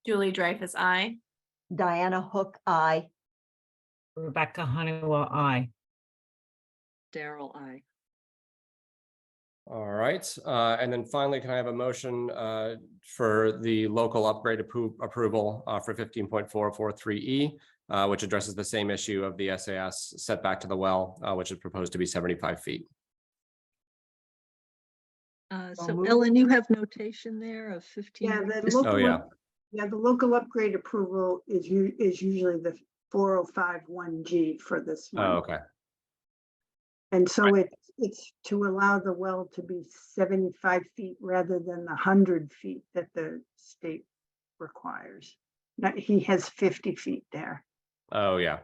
Julie Dreyfus, I. Diana Hook, aye. Rebecca Honeywell, I. Daryl, I. All right, and then finally, can I have a motion for the local upgrade approval for 15.443E, which addresses the same issue of the SAS setback to the well, which is proposed to be 75 feet. So moved. Ellen, you have notation there of 15. Yeah, the Just- local, Oh, yeah. yeah, the local upgrade approval is usually the 4051G for this one. Oh, okay. And so it's to allow the well to be 75 feet rather than the 100 feet that the state requires. Now, he has 50 feet there. Oh, yeah.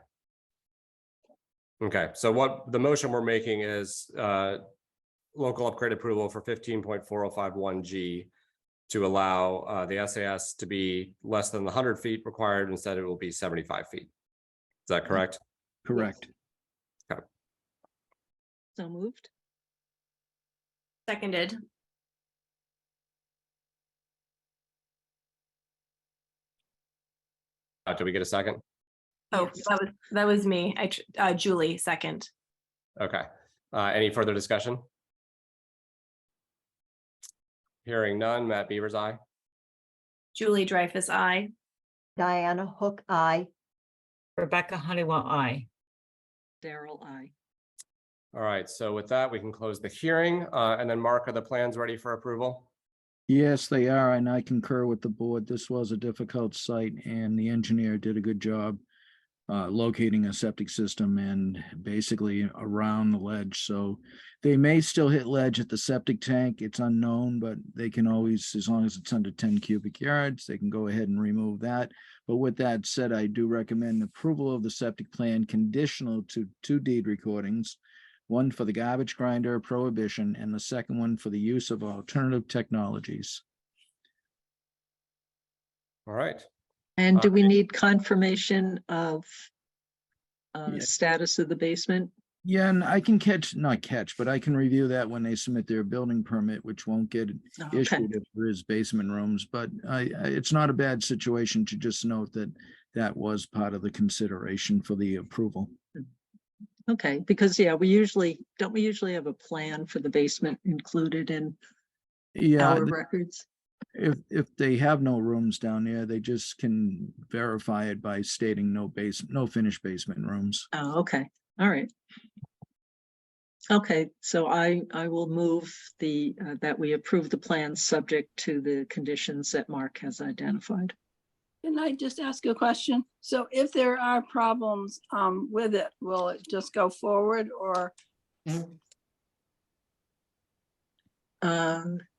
Okay, so what the motion we're making is local upgrade approval for 15.4051G to allow the SAS to be less than the 100 feet required. Instead, it will be 75 feet. Is that correct? Correct. So moved. Seconded. Did we get a second? Oh, Yes. that was me. Julie, second. Okay. Any further discussion? Hearing none. Matt Beavers, aye. Julie Dreyfus, I. Diana Hook, aye. Rebecca Honeywell, I. Daryl, I. All right. So with that, we can close the hearing. And then Mark, are the plans ready for approval? Yes, they are, and I concur with the board. This was a difficult site, and the engineer did a good job locating a septic system and basically around the ledge. So they may still hit ledge at the septic tank. It's unknown, but they can always, as long as it's under 10 cubic yards, they can go ahead and remove that. But with that said, I do recommend approval of the septic plan conditional to 2 deed recordings. One for the garbage grinder prohibition and the second one for the use of alternative technologies. All right. And do we need confirmation of Yeah. status of the basement? Yeah, and I can not catch, but I can review that when they submit their building permit, which won't get Okay. issued if there is basement rooms. But it's not a bad situation to just note that that was part of the consideration for the approval. Okay, because yeah, we usually have a plan for the basement included in Yeah, our records? if they have no rooms down there, they just can verify it by stating no finished basement rooms. Oh, okay, all right. Okay, so I will move that we approve the plan subject to the conditions that Mark has identified. Can I just ask a question? So if there are problems with it, will it just go forward or?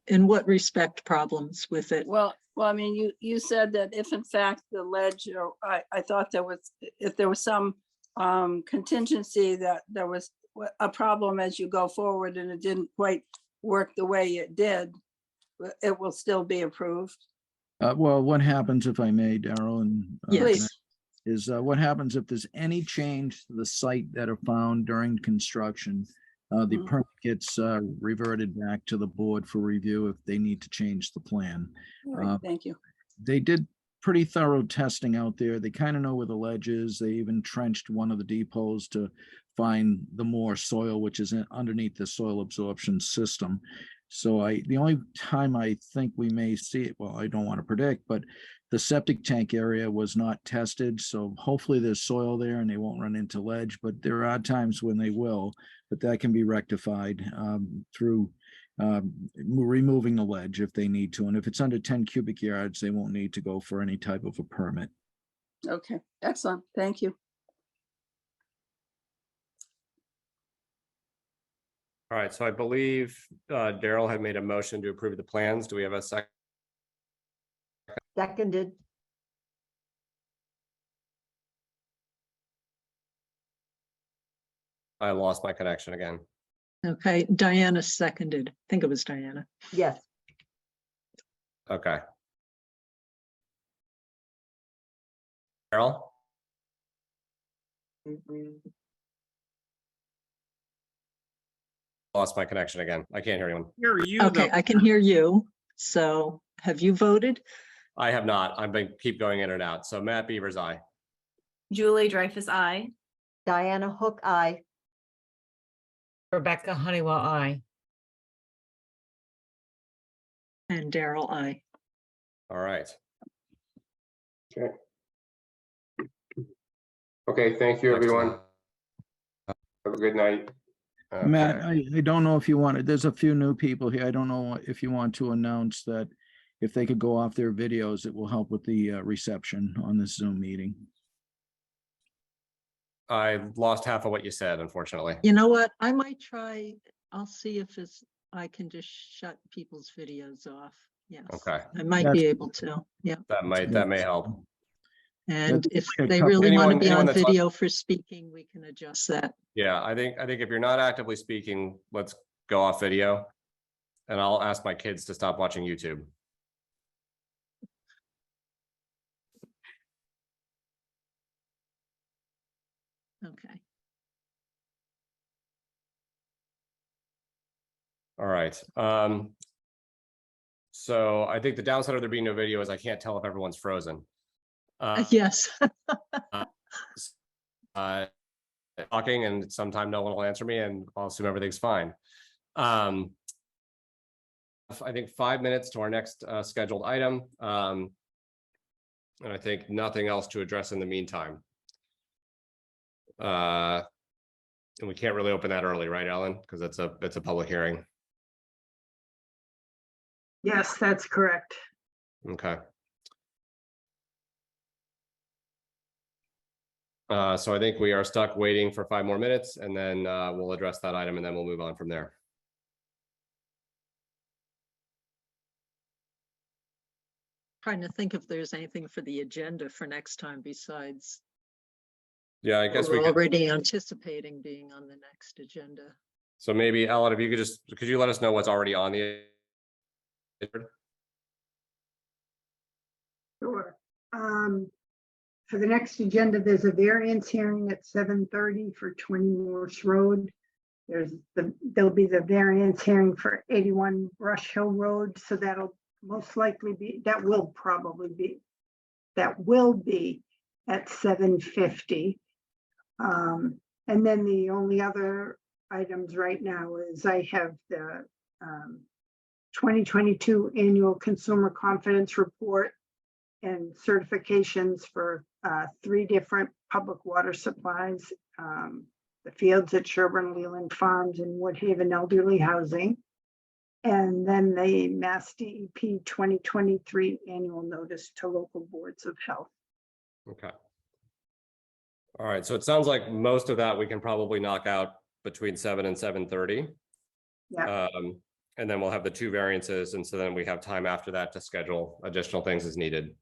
In what respect problems with it? Well, I mean, you said that if in fact the ledge, or I thought if there was some contingency that there was a problem as you go forward and it didn't quite work the way it did, it will still be approved. Well, what happens if I may, Daryl, and Yes. is what happens if there's any change to the site that are found during construction? The Mhm. permit gets reverted back to the board for review if they need to change the plan. All right, thank you. They did pretty thorough testing out there. They kind of know where the ledge is. They even trenched one of the depots to find the more soil, which is underneath the soil absorption system. So the only time I think we may see it, well, I don't want to predict, but the septic tank area was not tested. So hopefully there's soil there and they won't run into ledge, but there are times when they will, but that can be rectified through removing the ledge if they need to. And if it's under 10 cubic yards, they won't need to go for any type of a permit. Okay, excellent. Thank you. All right, so I believe Daryl had made a motion to approve the plans. Do we have a second? Seconded. I lost my connection again. Okay, Diana seconded. I think it was Diana. Yes. Okay. Daryl? Lost my connection again. I can't hear anyone. Here you Okay, though. I can hear you. So have you voted? I have not. I've been keep going in and out. So Matt Beavers, aye. Julie Dreyfus, I. Diana Hook, aye. Rebecca Honeywell, I. And Daryl, I. All right. Okay. Okay, thank you, Next, everyone. Have a good night. Matt, okay. I don't know if you want to, there's a few new people here. I don't know if you want to announce that if they could go off their videos, it will help with the reception on this Zoom meeting. I lost half of what you said, unfortunately. You know what? I might try, I'll see if I can just shut people's videos off. Yes. Okay. I might That's- be able to, yeah. That may help. And That's if like a they couple- really want to Anyone- be anyone on that's on- video for speaking, we can adjust that. Yeah, I think if you're not actively speaking, let's go off video. And I'll ask my kids to stop watching YouTube. Okay. All right. So I think the downside of there being no video is I can't tell if everyone's frozen. Yes. Talking and sometime no one will answer me and I'll assume everything's fine. I think 5 minutes to our next scheduled item. And I think nothing else to address in the meantime. And we can't really open that early, right, Ellen? Because it's a public hearing. Yes, that's correct. Okay. So I think we are stuck waiting for 5 more minutes and then we'll address that item and then we'll move on from there. Trying to think if there's anything for the agenda for next time besides Yeah, I guess we we're could. already anticipating being on the next agenda. So maybe Ellen, if you could you let us know what's already on the Sure. For the next agenda, there's a variance hearing at 7:30 for 20 Morse Road. There'll be the variance hearing for 81 Brush Hill Road, so that will be at 7:50. And then the only other items right now is I have the 2022 Annual Consumer Confidence Report and certifications for 3 different public water supplies, the fields at Sherborn, Leland Farms, and Woodhaven Elderly Housing. And then the Mass DEP 2023 annual notice to local boards of health. Okay. All right, so it sounds like most of that we can probably knock out between 7 and 7:30. Yeah. And then we'll have the 2 variances, and so then we have time after that to schedule additional things as needed.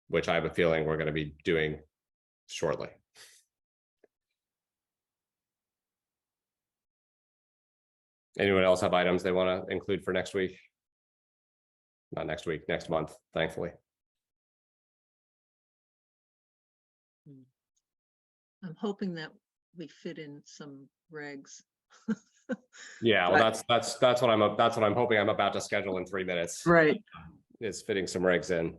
Which I have a feeling we're going to be doing shortly. Anyone else have items they want to include for next week? Not next week, next month, thankfully. I'm hoping that we fit in some regs. Yeah, well, that's what I'm hoping I'm about to schedule in 3 minutes. Right. Is fitting some regs in.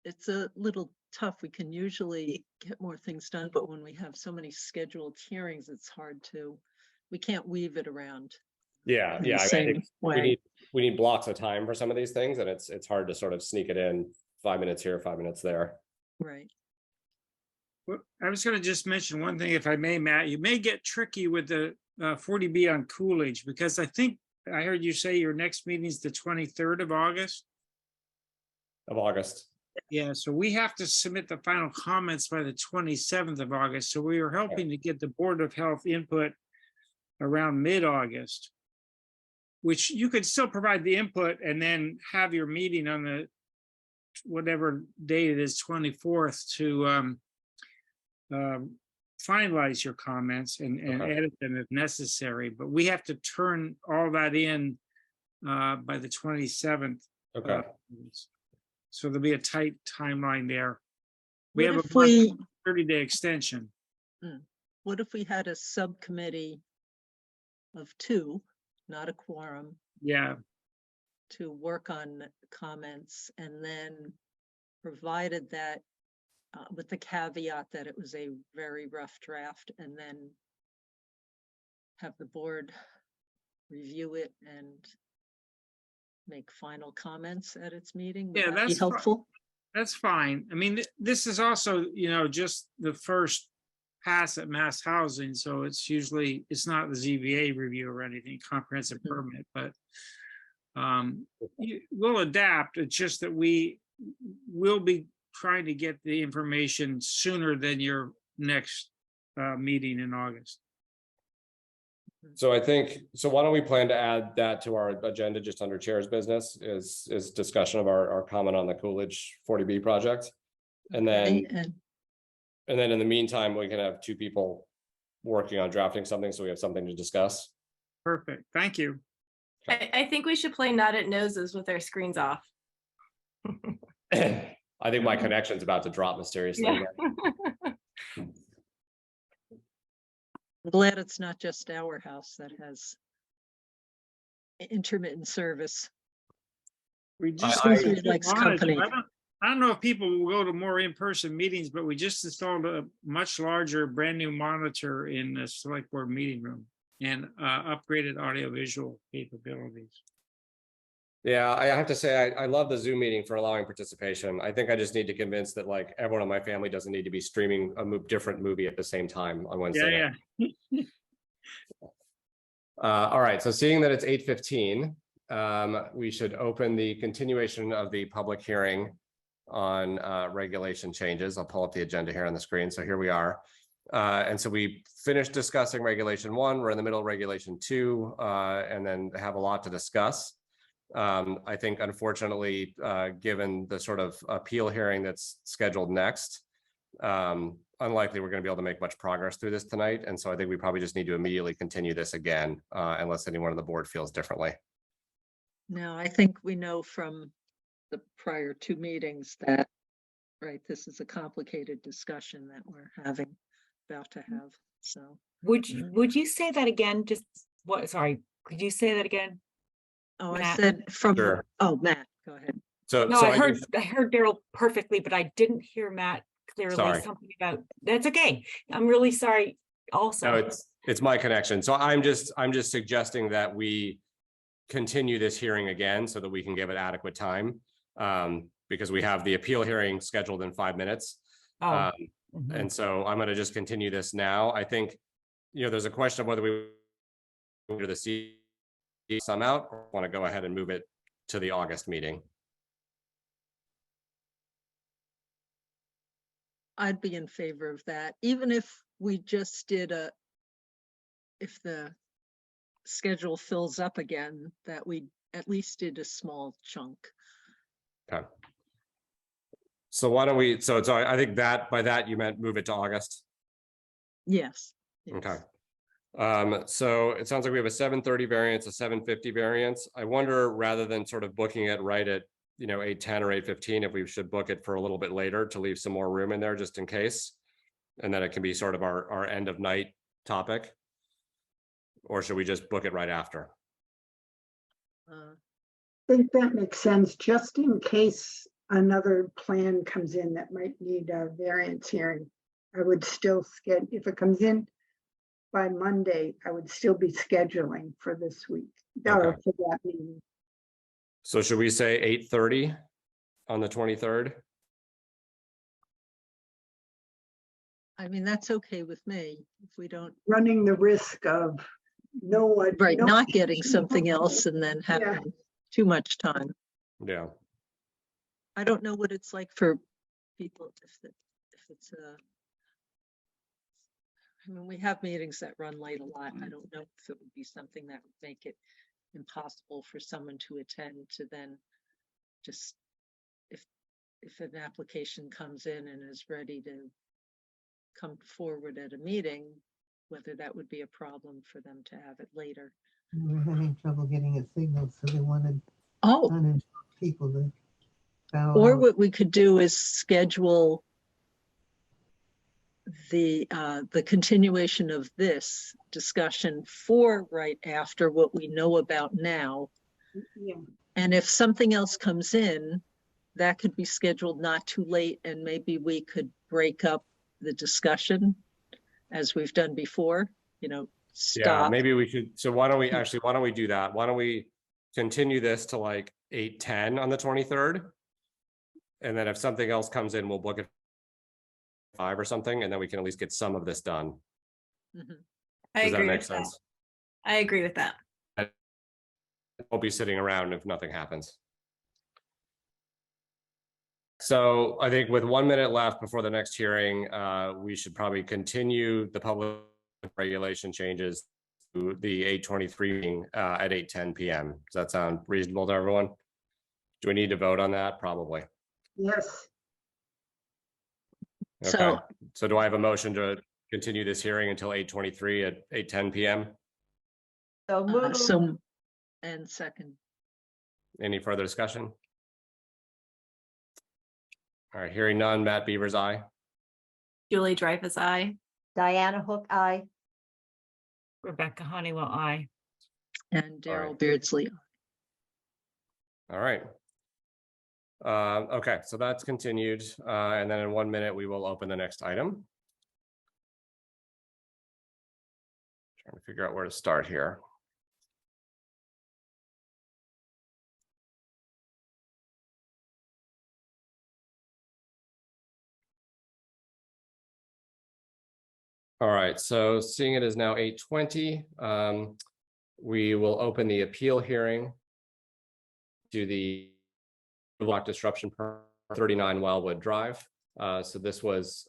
It's a little tough. We can usually get more things done, but when we have so many scheduled hearings, it's hard to, we can't weave it around. Yeah, in the yeah. I same think way. we need blocks of time for some of these things, and it's hard to sort of sneak it in 5 minutes here, 5 minutes there. Right. Well, I was going to just mention one thing, if I may, Matt. You may get tricky with the 40B on Coolidge, because I think I heard you say your next meeting is the 23rd of August. Of August. Yeah, so we have to submit the final comments by the 27th of August. So we were hoping to get the Board of Health input around mid-August, which you could still provide the input and then have your meeting on the whatever date it is, 24th, to finalize your comments and Okay. edit them if necessary. But we have to turn all that in by the 27th. Okay. So there'll be a tight timeline there. We What have if a we, 30-day extension. what if we had a subcommittee of 2, not a quorum, Yeah, to work on comments, and then provided that with the caveat that it was a very rough draft, and then have the board review it and make final comments at its meeting? Would Yeah, that be that's fi- helpful? that's fine. I mean, this is also, just the first pass at mass housing. So it's not the ZBA review or anything, comprehensive Mhm. permit, but we'll adapt. It's just that we will be trying to get the information sooner than your next meeting in August. So I think, so why don't we plan to add that to our agenda just under chair's business is discussion of our comment on the Coolidge 40B project. And then, Okay, and then in the meantime, we can have 2 people working on drafting something, so we have something to discuss. Perfect. Thank you. I think we should play Not at Noses with our screens off. I think my connection's about to drop mysteriously. Yeah. again. I'm glad it's not just our house that has intermittent service. We just Seems we likes company. I don't know if people will go to more in-person meetings, but we just installed a much larger, brand new monitor in the select board meeting room and upgraded audiovisual capabilities. Yeah, I have to say, I love the Zoom meeting for allowing participation. I think I just need to convince that like everyone in my family doesn't need to be streaming a different movie at the same time on Wednesday. Yeah. All right, so seeing that it's 8:15, we should open the continuation of the public hearing on regulation changes. I'll pull up the agenda here on the screen. So here we are. And so we finished discussing regulation 1. We're in the middle of regulation 2, and then have a lot to discuss. I think unfortunately, given the sort of appeal hearing that's scheduled next, unlikely we're going to be able to make much progress through this tonight. And so I think we probably just need to immediately continue this again, unless anyone on the board feels differently. No, I think we know from the prior 2 meetings that, right, this is a complicated discussion that we're about to have, so. Would you say that again? Just what, sorry, could you say that again? Oh, I Matt? said from, Sure. oh, Matt, go ahead. So, No, so I heard, just- I heard Daryl perfectly, but I didn't hear Matt clearly. Sorry. Something about, that's okay. I'm really sorry also. no, it's my connection. So I'm just suggesting that we continue this hearing again so that we can give it adequate time. Because we have the appeal hearing scheduled in 5 minutes. Oh, And so I'm going to just continue this now. I think, there's a question of whether we do the C some out or want to go ahead and move it to the August meeting. I'd be in favor of that, even if we just did if the schedule fills up again, that we at least did a small chunk. Okay. So why don't we, so I think that by that you meant move it to August. Yes. Okay. yes. So it sounds like we have a 7:30 variance, a 7:50 variance. I wonder, rather than sort of booking it right at, 8:10 or 8:15, if we should book it for a little bit later to leave some more room in there just in case. And then it can be sort of our end of night topic. Or should we just book it right after? Uh, I think that makes sense, just in case another plan comes in that might need a variance hearing. I would still if it comes in by Monday, I would still be scheduling for this week, or Okay. for that meeting. So should we say 8:30 on the 23rd? I mean, that's okay with me if we don't, Running the risk of right, not getting something else and then having too much time. Yeah. I don't know what it's like for people if it's I mean, we have meetings that run late a lot. I don't know if it would be something that would make it impossible for someone to attend to then just, if an application comes in and is ready to come forward at a meeting, whether that would be a problem for them to have it later. We're having trouble getting a signal, so they wanted Oh, uninformed people to bow or out. what we could do is schedule the continuation of this discussion for right after what we know about now. Yeah. And if something else comes in, that could be scheduled not too late, and maybe we could break up the discussion as we've done before, you know, Yeah, stop. maybe we should, so why don't we do that? Why don't we continue this to like 8:10 on the 23rd? And then if something else comes in, we'll book it 5 or something, and then we can at least get some of this done. Mhm. I Does that agree make with that. sense? I agree with that. We'll be sitting around if nothing happens. So I think with 1 minute left before the next hearing, we should probably continue the public regulation changes to the 8:23 meeting at 8:10 p.m. Does that sound reasonable to everyone? Do we need to vote on that? Probably. Yes. Okay. So, So do I have a motion to continue this hearing until 8:23 at 8:10 p.m.? So move. and second, Any further discussion? All right, hearing none. Matt Beaver's aye. Julie Dreyfus, I. Diana Hook, aye. Rebecca Honeywell, aye. and All Daryl right. Beardsley. All right. Okay, so that's continued. And then in 1 minute, we will open the next item. Trying to figure out where to start here. All right, so seeing it is now 8:20, we will open the appeal hearing to the block disruption per 39 Wildwood Drive. So this was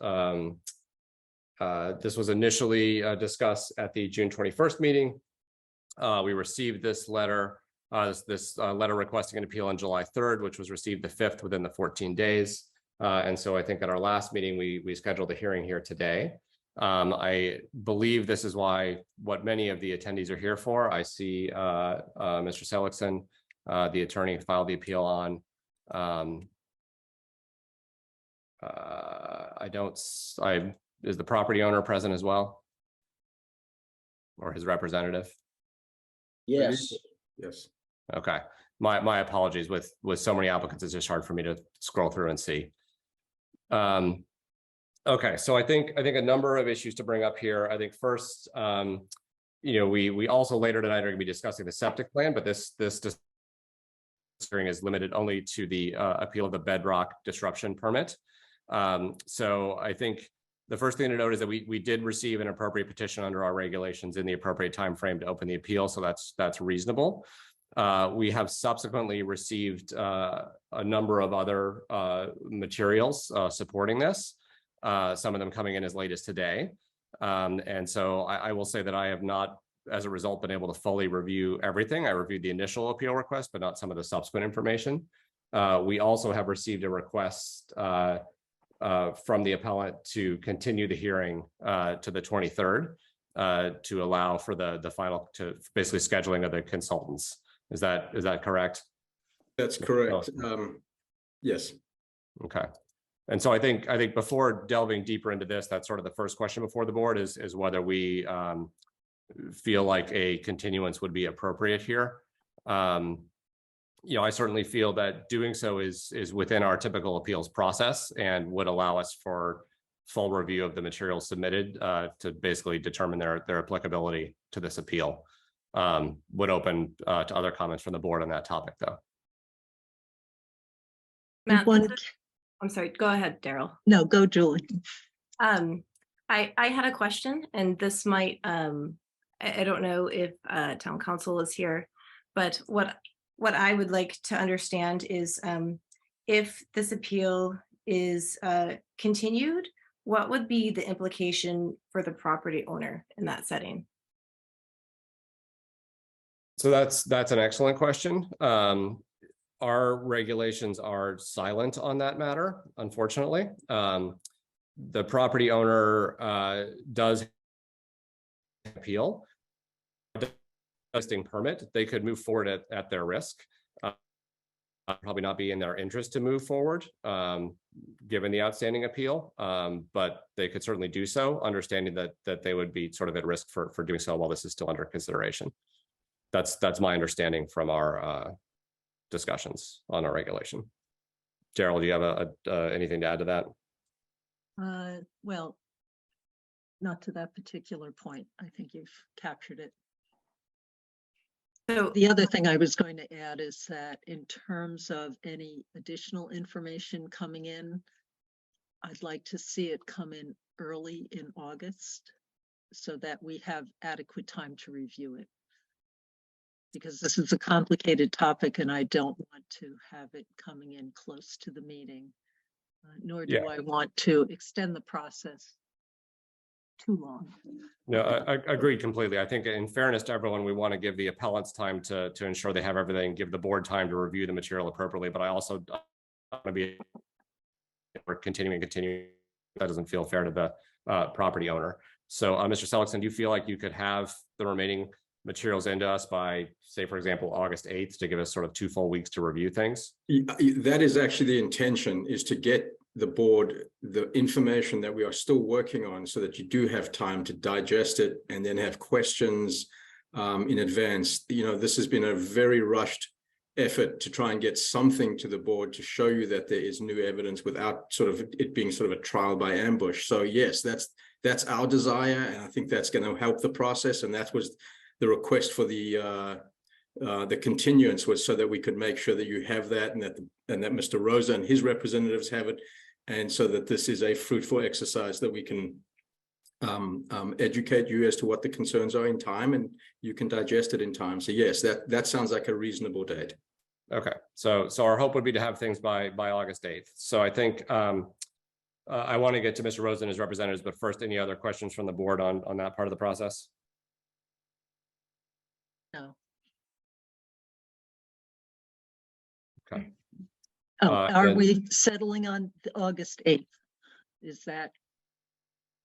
initially discussed at the June 21st meeting. We received this letter, letter requesting an appeal on July 3rd, which was received the 5th within the 14 days. And so I think at our last meeting, we scheduled a hearing here today. I believe this is what many of the attendees are here for. I see Mr. Seligson, the attorney, filed the appeal on. Is the property owner present as well? Or his representative? Yes. Yes. Okay, my apologies. With so many applicants, it's just hard for me to scroll through and see. Okay, so I think a number of issues to bring up here. I think first, we also later tonight are going to be discussing the septic plan, but this hearing is limited only to the appeal of the bedrock disruption permit. So I think the first thing to note is that we did receive an appropriate petition under our regulations in the appropriate time frame to open the appeal, so that's reasonable. We have subsequently received a number of other materials supporting this, some of them coming in as late as today. And so I will say that I have not, as a result, been able to fully review everything. I reviewed the initial appeal request, but not some of the subsequent information. We also have received a request from the appellant to continue the hearing to the 23rd to allow for the final, to basically scheduling of the consultants. Is that correct? That's correct. Yes. Okay. And so I think before delving deeper into this, that's sort of the first question before the board is whether we feel like a continuance would be appropriate here. I certainly feel that doing so is within our typical appeals process and would allow us for full review of the materials submitted to basically determine their applicability to this appeal. Would open to other comments from the board on that topic, though. Matt, I'm sorry, go ahead, Daryl. No, go, Julie. I had a question, and this might, I don't know if town council is here, but what I would like to understand is if this appeal is continued, what would be the implication for the property owner in that setting? So that's an excellent question. Our regulations are silent on that matter, unfortunately. The property owner does appeal. Listing permit, they could move forward at their risk. Probably not be in their interest to move forward, given the outstanding appeal, but they could certainly do so, understanding that they would be sort of at risk for doing so while this is still under consideration. That's my understanding from our discussions on our regulation. Gerald, do you have anything to add to that? Well, not to that particular point. I think you've captured it. So The other thing I was going to add is that in terms of any additional information coming in, I'd like to see it come in early in August so that we have adequate time to review it. Because this is a complicated topic and I don't want to have it coming in close to the meeting, nor do I want to extend the process too long. No, I agree completely. I think in fairness to everyone, we want to give the appellants time to ensure they have everything, give the board time to review the material appropriately, but I also want to be continuing. That doesn't feel fair to the property owner. So Mr. Seligson, do you feel like you could have the remaining materials into us by, say, for example, August 8th to give us sort of 2 full weeks to review things? That is actually the intention, is to get the board the information that we are still working on so that you do have time to digest it and then have questions in advance. You know, this has been a very rushed effort to try and get something to the board to show you that there is new evidence without sort of it being sort of a trial by ambush. So yes, that's our desire, and I think that's going to help the process. And that was the request for the continuance, was so that we could make sure that you have that, and that Mr. Rosa and his representatives have it, and so that this is a fruitful exercise that we can educate you as to what the concerns are in time, and you can digest it in time. So yes, that sounds like a reasonable date. Okay, so our hope would be to have things by August 8th. So I think I want to get to Mr. Rosa and his representatives, but first, any other questions from the board on that part of the process? No. Okay. Oh, are and- we settling on August 8th? Is that?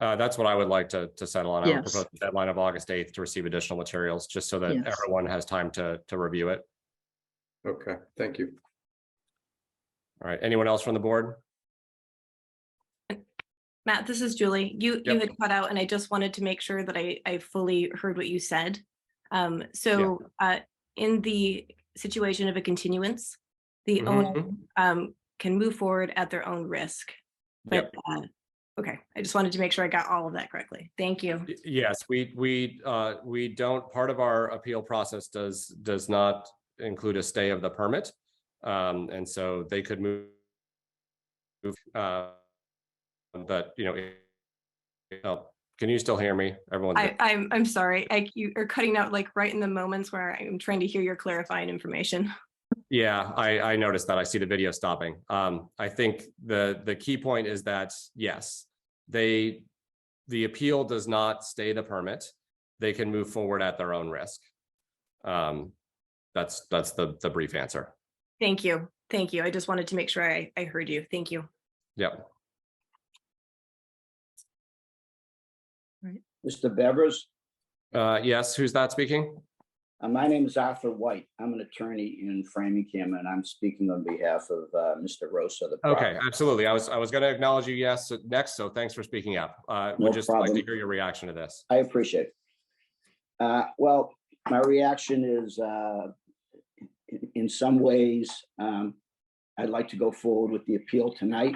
That's what I would like to settle on. I would Yes. propose the deadline of August 8th to receive additional materials, just so that Yes. everyone has time to review it. Okay, thank you. All right, anyone else from the board? Matt, this is Julie. You had cut out, and I just wanted to make sure that I fully heard what you said. In the situation of a continuance, the owner can move forward at their own risk. But okay, I just wanted to make sure I got all of that correctly. Thank you. Yes, we don't. Part of our appeal process does not include a stay of the permit, and so they could move. But can you still hear me? Everyone. I'm sorry. You are cutting out like right in the moments where I'm trying to hear your clarifying information. Yeah, I noticed that. I see the video stopping. I think the key point is that yes, the appeal does not stay the permit. They can move forward at their own risk. That's the brief answer. Thank you. Thank you. I just wanted to make sure I heard you. Thank you. Yep. Mr. Bevers? Yes, who's that speaking? My name is Arthur White. I'm an attorney in Framingham, and I'm speaking on behalf of Mr. Rosa. Okay, absolutely. I was going to acknowledge you next, so thanks for speaking up. Would just like to hear your reaction to this. I appreciate it. Well, my reaction is, in some ways, I'd like to go forward with the appeal tonight,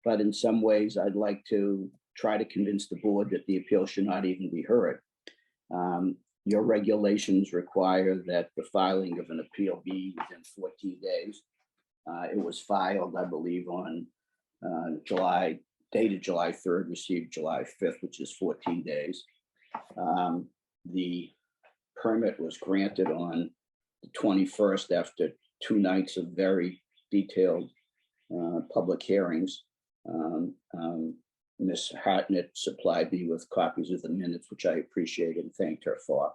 but in some ways, I'd like to try to convince the board that the appeal should not even be heard. Your regulations require that the filing of an appeal be within 14 days. It was filed, I believe, on dated July 3rd, received July 5th, which is 14 days. The permit was granted on the 21st after 2 nights of very detailed public hearings. Ms. Hartnett supplied me with copies of the minutes, which I appreciate and thanked her for.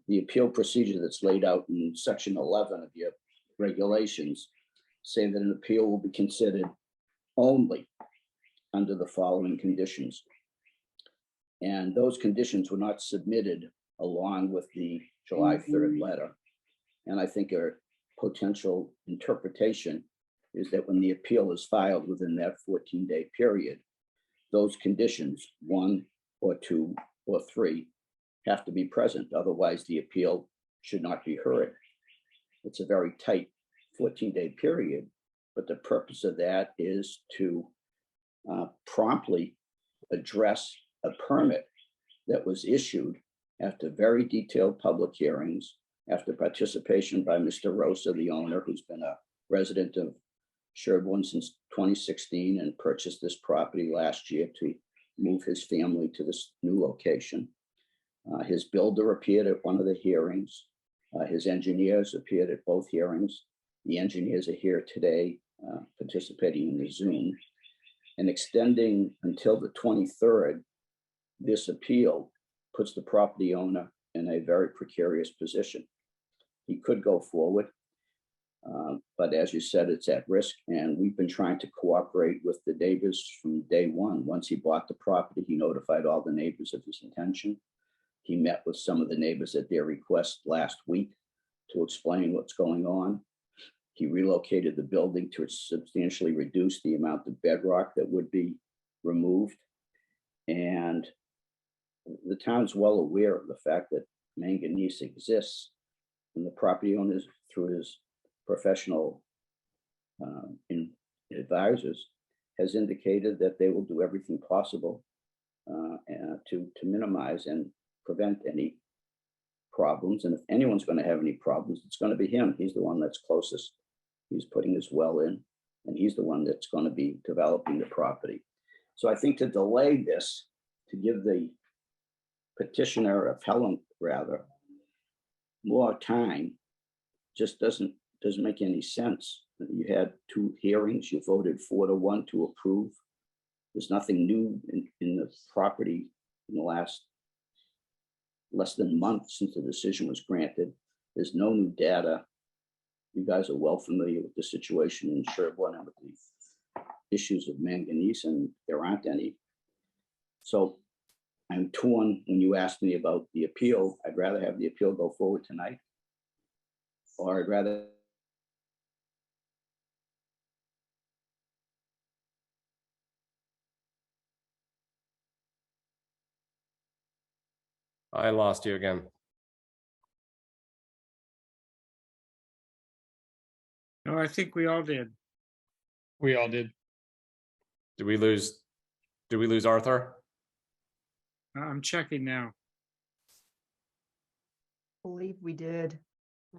The appeal procedure that's laid out in section 11 of your regulations say that an appeal will be considered only under the following conditions. And those conditions were not submitted along with the July 3rd letter. And I think a potential interpretation is that when the appeal is filed within that 14-day period, those conditions, 1 or 2 or 3, have to be present. Otherwise, the appeal should not be heard. It's a very tight 14-day period, but the purpose of that is to promptly address a permit that was issued after very detailed public hearings, after participation by Mr. Rosa, the owner, who's been a resident of Sherborn since 2016 and purchased this property last year to move his family to this new location. His builder appeared at one of the hearings. His engineers appeared at both hearings. The engineers are here today participating in the Zoom. And extending until the 23rd, this appeal puts the property owner in a very precarious position. He could go forward, but as you said, it's at risk. And we've been trying to cooperate with the neighbors from day one. Once he bought the property, he notified all the neighbors of his intention. He met with some of the neighbors at their request last week to explain what's going on. He relocated the building to substantially reduce the amount of bedrock that would be removed. And the town's well aware of the fact that manganese exists, and the property owners, through his professional advisors, has indicated that they will do everything possible to minimize and prevent any problems. And if anyone's going to have any problems, it's going to be him. He's the one that's closest. He's putting his well in, and he's the one that's going to be developing the property. So I think to delay this, to give the petitioner, appellant rather, more time, just doesn't make any sense. You had 2 hearings, you voted 4-1 to approve. There's nothing new in the property in the last less than a month since the decision was granted. There's no new data. You guys are well familiar with the situation in Sherborn and with the issues of manganese, and there aren't any. So I'm torn when you asked me about the appeal. I'd rather have the appeal go forward tonight, or I'd rather I lost you again. No, I think we all did. We all did. Did we lose Arthur? I'm checking now. Believe we did.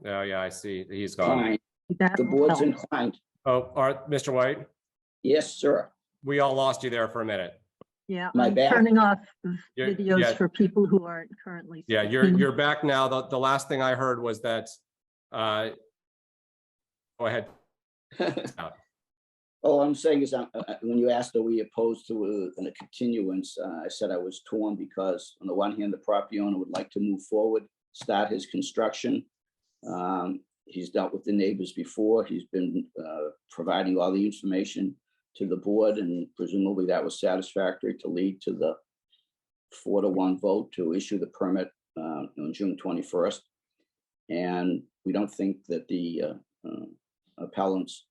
Oh, yeah, I see. He's gone. fine. That The will board's help. inclined. Oh, Mr. White, Yes, sir. we all lost you there for a minute. Yeah, My I'm bad. turning off Yeah, videos for people who aren't currently. Yeah, speaking. you're back now. The last thing I heard was that, go ahead. All I'm saying is, when you asked, are we opposed to a continuance, I said I was torn because on the one hand, the property owner would like to move forward, start his construction. He's dealt with the neighbors before. He's been providing all the information to the board, and presumably that was satisfactory to lead to the 4-1 vote to issue the permit on June 21st. And we don't think that the appellants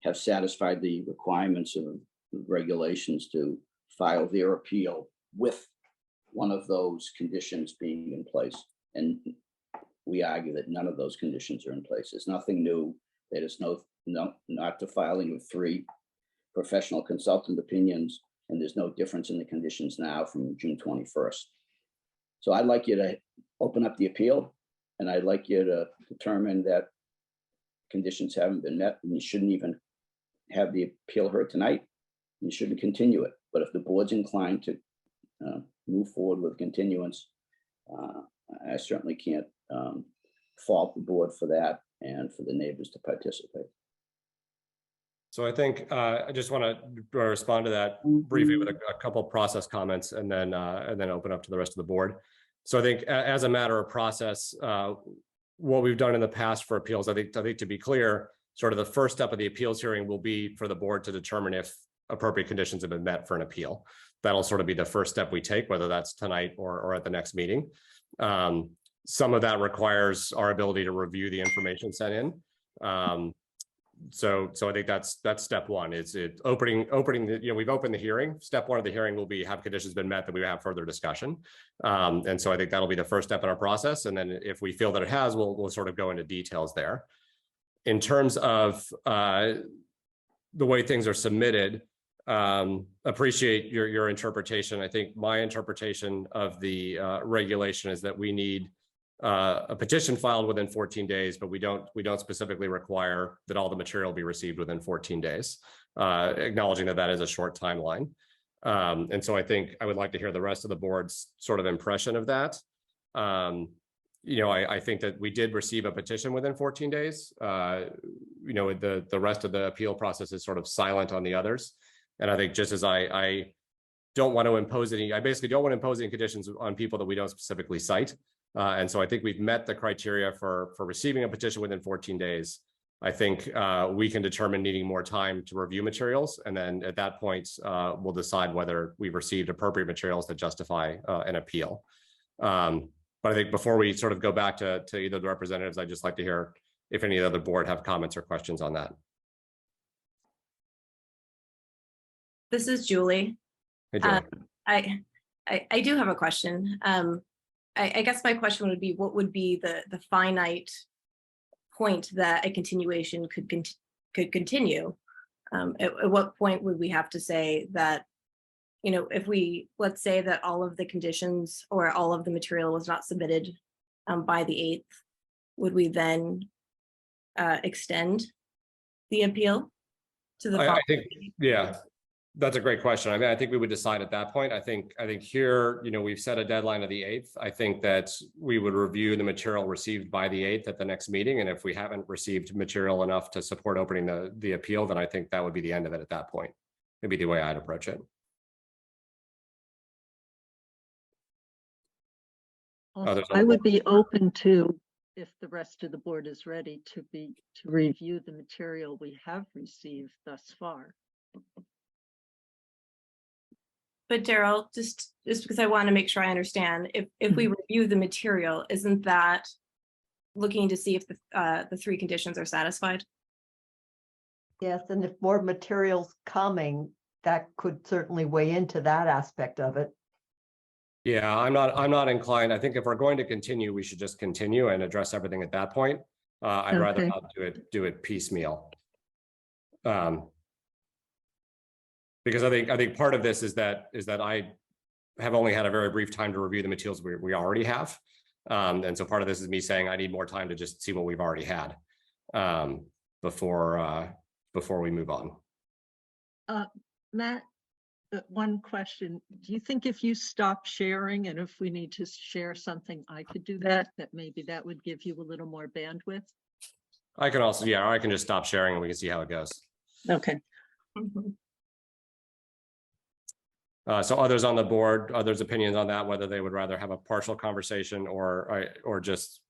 have satisfied the requirements of regulations to file their appeal with one of those conditions being in place. And we argue that none of those conditions are in place. There's nothing new. There is not the filing of 3 professional consultant opinions, and there's no difference in the conditions now from June 21st. So I'd like you to open up the appeal, and I'd like you to determine that conditions haven't been met, and you shouldn't even have the appeal heard tonight. You shouldn't continue it. But if the board's inclined to move forward with continuance, I certainly can't fault the board for that and for the neighbors to participate. So I think I just want to respond to that briefly with a couple process comments and then open up to the rest of the board. So I think as a matter of process, what we've done in the past for appeals, I think to be clear, sort of the first step of the appeals hearing will be for the board to determine if appropriate conditions have been met for an appeal. That'll sort of be the first step we take, whether that's tonight or at the next meeting. Some of that requires our ability to review the information sent in. So I think that's step one. Is it opening the, we've opened the hearing. Step one of the hearing will be, have conditions been met, that we have further discussion. And so I think that'll be the first step in our process. And then if we feel that it has, we'll sort of go into details there. In terms of the way things are submitted, appreciate your interpretation. I think my interpretation of the regulation is that we need a petition filed within 14 days, but we don't specifically require that all the material be received within 14 days, acknowledging that that is a short timeline. And so I think I would like to hear the rest of the board's sort of impression of that. I think that we did receive a petition within 14 days. The rest of the appeal process is sort of silent on the others. And I think just as I don't want to impose any, I basically don't want to impose any conditions on people that we don't specifically cite. And so I think we've met the criteria for receiving a petition within 14 days. I think we can determine needing more time to review materials. And then at that point, we'll decide whether we've received appropriate materials that justify an appeal. But I think before we sort of go back to either the representatives, I'd just like to hear if any other board have comments or questions on that. This is Julie. Hey, Julie. I do have a question. I guess my question would be, what would be the finite point that a continuation could continue? At what point would we have to say that, if let's say that all of the conditions or all of the material was not submitted by the 8th, would we then extend the appeal to the I think, yeah. That's a great question. I mean, I think we would decide at that point. I think here, we've set a deadline of the 8th. I think that we would review the material received by the 8th at the next meeting. And if we haven't received material enough to support opening the appeal, then I think that would be the end of it at that point. Maybe the way I'd approach it. I would be open to, if the rest of the board is ready, to review the material we have received thus far. But Daryl, just because I want to make sure I understand, if we review the material, isn't that looking to see if the 3 conditions are satisfied? Yes, and if more material's coming, that could certainly weigh into that aspect of it. Yeah, I'm not inclined. I think if we're going to continue, we should just continue and address everything at that point. I'd rather not do it piecemeal. Because I think part of this is that I have only had a very brief time to review the materials we already have. And so part of this is me saying I need more time to just see what we've already had before we move on. Matt, one question. Do you think if you stop sharing and if we need to share something, I could do that maybe that would give you a little more bandwidth? I can also, or I can just stop sharing and we can see how it goes. Okay. So others on the board, others' opinions on that, whether they would rather have a partial conversation or just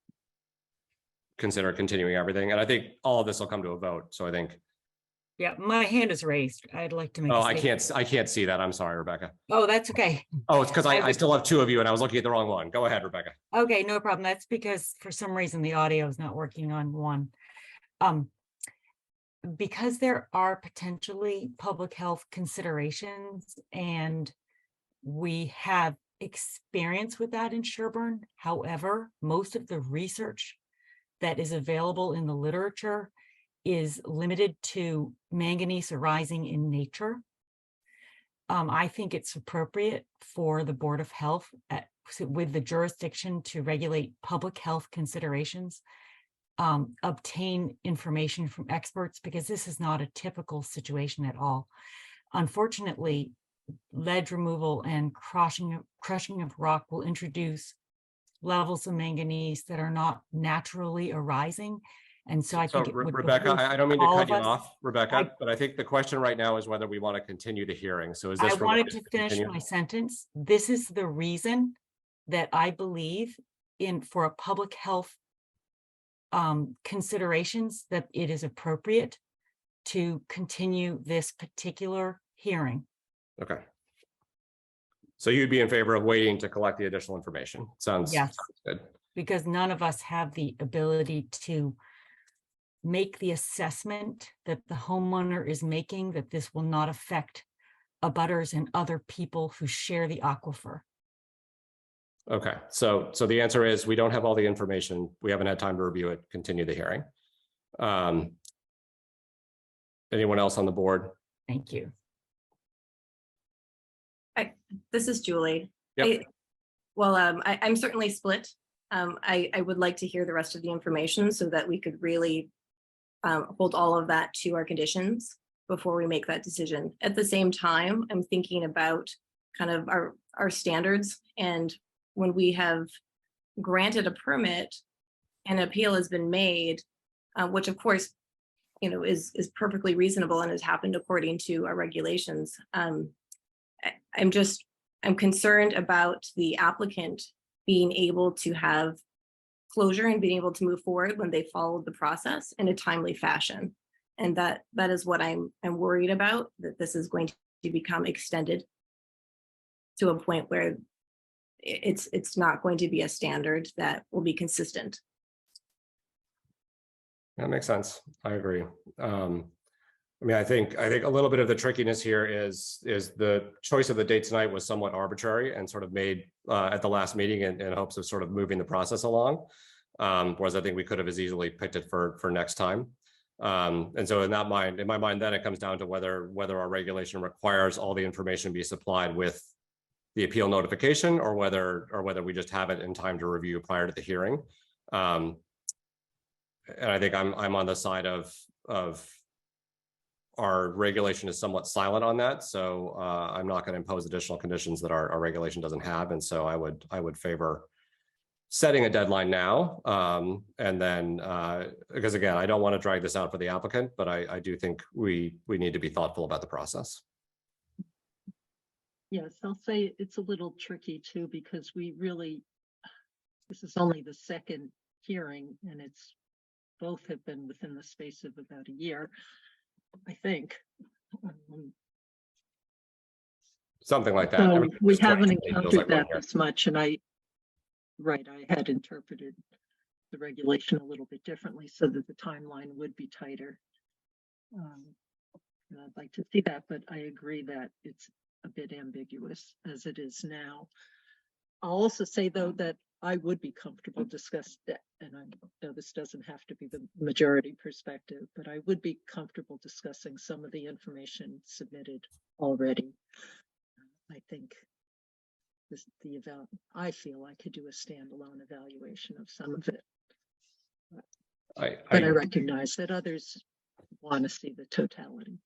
consider continuing everything. And I think all of this will come to a vote. So I think. Yeah, my hand is raised. I'd like to make. Oh, I can't see that. I'm sorry, Rebecca. Oh, that's okay. Oh, it's because I still have 2 of you and I was looking at the wrong one. Go ahead, Rebecca. Okay, no problem. That's because for some reason the audio is not working on one. Because there are potentially public health considerations and we have experience with that in Sherborn. However, most of the research that is available in the literature is limited to manganese arising in nature. I think it's appropriate for the Board of Health with the jurisdiction to regulate public health considerations, obtain information from experts, because this is not a typical situation at all. Unfortunately, ledge removal and crushing of rock will introduce levels of manganese that are not naturally arising, And so I So think it would Rebecca, behoove I don't mean to all cut of you us. off, Rebecca, but I think the question right now is whether we want to continue the hearing. So is this? I wanted related to finish continue? my sentence. This is the reason that I believe for a public health considerations that it is appropriate to continue this particular hearing. Okay. So you'd be in favor of waiting to collect the additional information? Sounds Yes. good. Because none of us have the ability to make the assessment that the homeowner is making, that this will not affect abutters and other people who share the aquifer. Okay, so the answer is we don't have all the information. We haven't had time to review it. Continue the hearing. Anyone else on the board? Thank you. This is Julie. Yep. I'm certainly split. I would like to hear the rest of the information so that we could really hold all of that to our conditions before we make that decision. At the same time, I'm thinking about kind of our standards, and when we have granted a permit, an appeal has been made, which of course, is perfectly reasonable and has happened according to our regulations. I'm concerned about the applicant being able to have closure and being able to move forward when they followed the process in a timely fashion. And that is what I'm worried about, that this is going to become extended to a point where it's not going to be a standard that will be consistent. That makes sense. I agree. I think a little bit of the trickiness here is the choice of the date tonight was somewhat arbitrary and sort of made at the last meeting in hopes of sort of moving the process along. Whereas I think we could have as easily picked it for next time. And so in my mind, then it comes down to whether our regulation requires all the information be supplied with the appeal notification, or whether we just have it in time to review prior to the hearing. And I think I'm on the side of our regulation is somewhat silent on that. So I'm not going to impose additional conditions that our regulation doesn't have. And so I would favor setting a deadline now. And then, because again, I don't want to drag this out for the applicant, but I do think we need to be thoughtful about the process. Yes, I'll say it's a little tricky too, because this is only the second hearing, and both have been within the space of about a year, I think. Something like that. So we haven't it feels encountered like one that year. this much, and I had interpreted the regulation a little bit differently so that the timeline would be tighter. And I'd like to see that, but I agree that it's a bit ambiguous as it is now. I'll also say, though, that I would be comfortable discussing that, and I know this doesn't have to be the majority perspective, but I would be comfortable discussing some of the information submitted already. I think I feel I could do a standalone evaluation of some of it. But I recognize that others want to see the totality.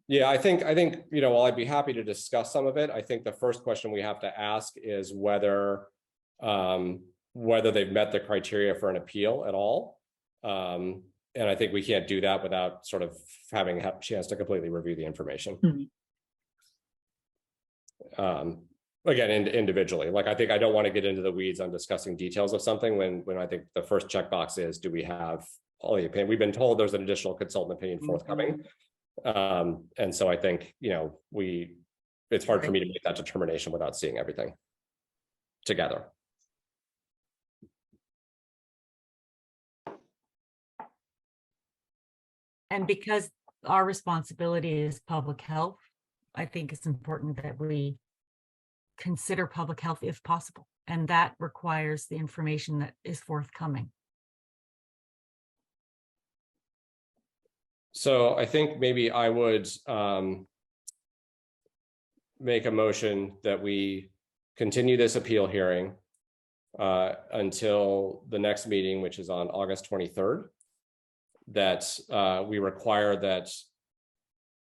Yeah, I think, while I'd be happy to discuss some of it, I think the first question we have to ask is whether they've met the criteria for an appeal at all. And I think we can't do that without sort of having a chance to completely review the information. Again, individually, like I think I don't want to get into the weeds on discussing details of something when I think the first checkbox is, do we have all the opinion? We've been told there's an additional consultant opinion forthcoming. And so I think, it's hard for me to make that determination without seeing everything together. And because our responsibility is public health, I think it's important that we consider public health if possible. And that requires the information that is forthcoming. So I think maybe I would make a motion that we continue this appeal hearing until the next meeting, which is on August 23rd, that we require that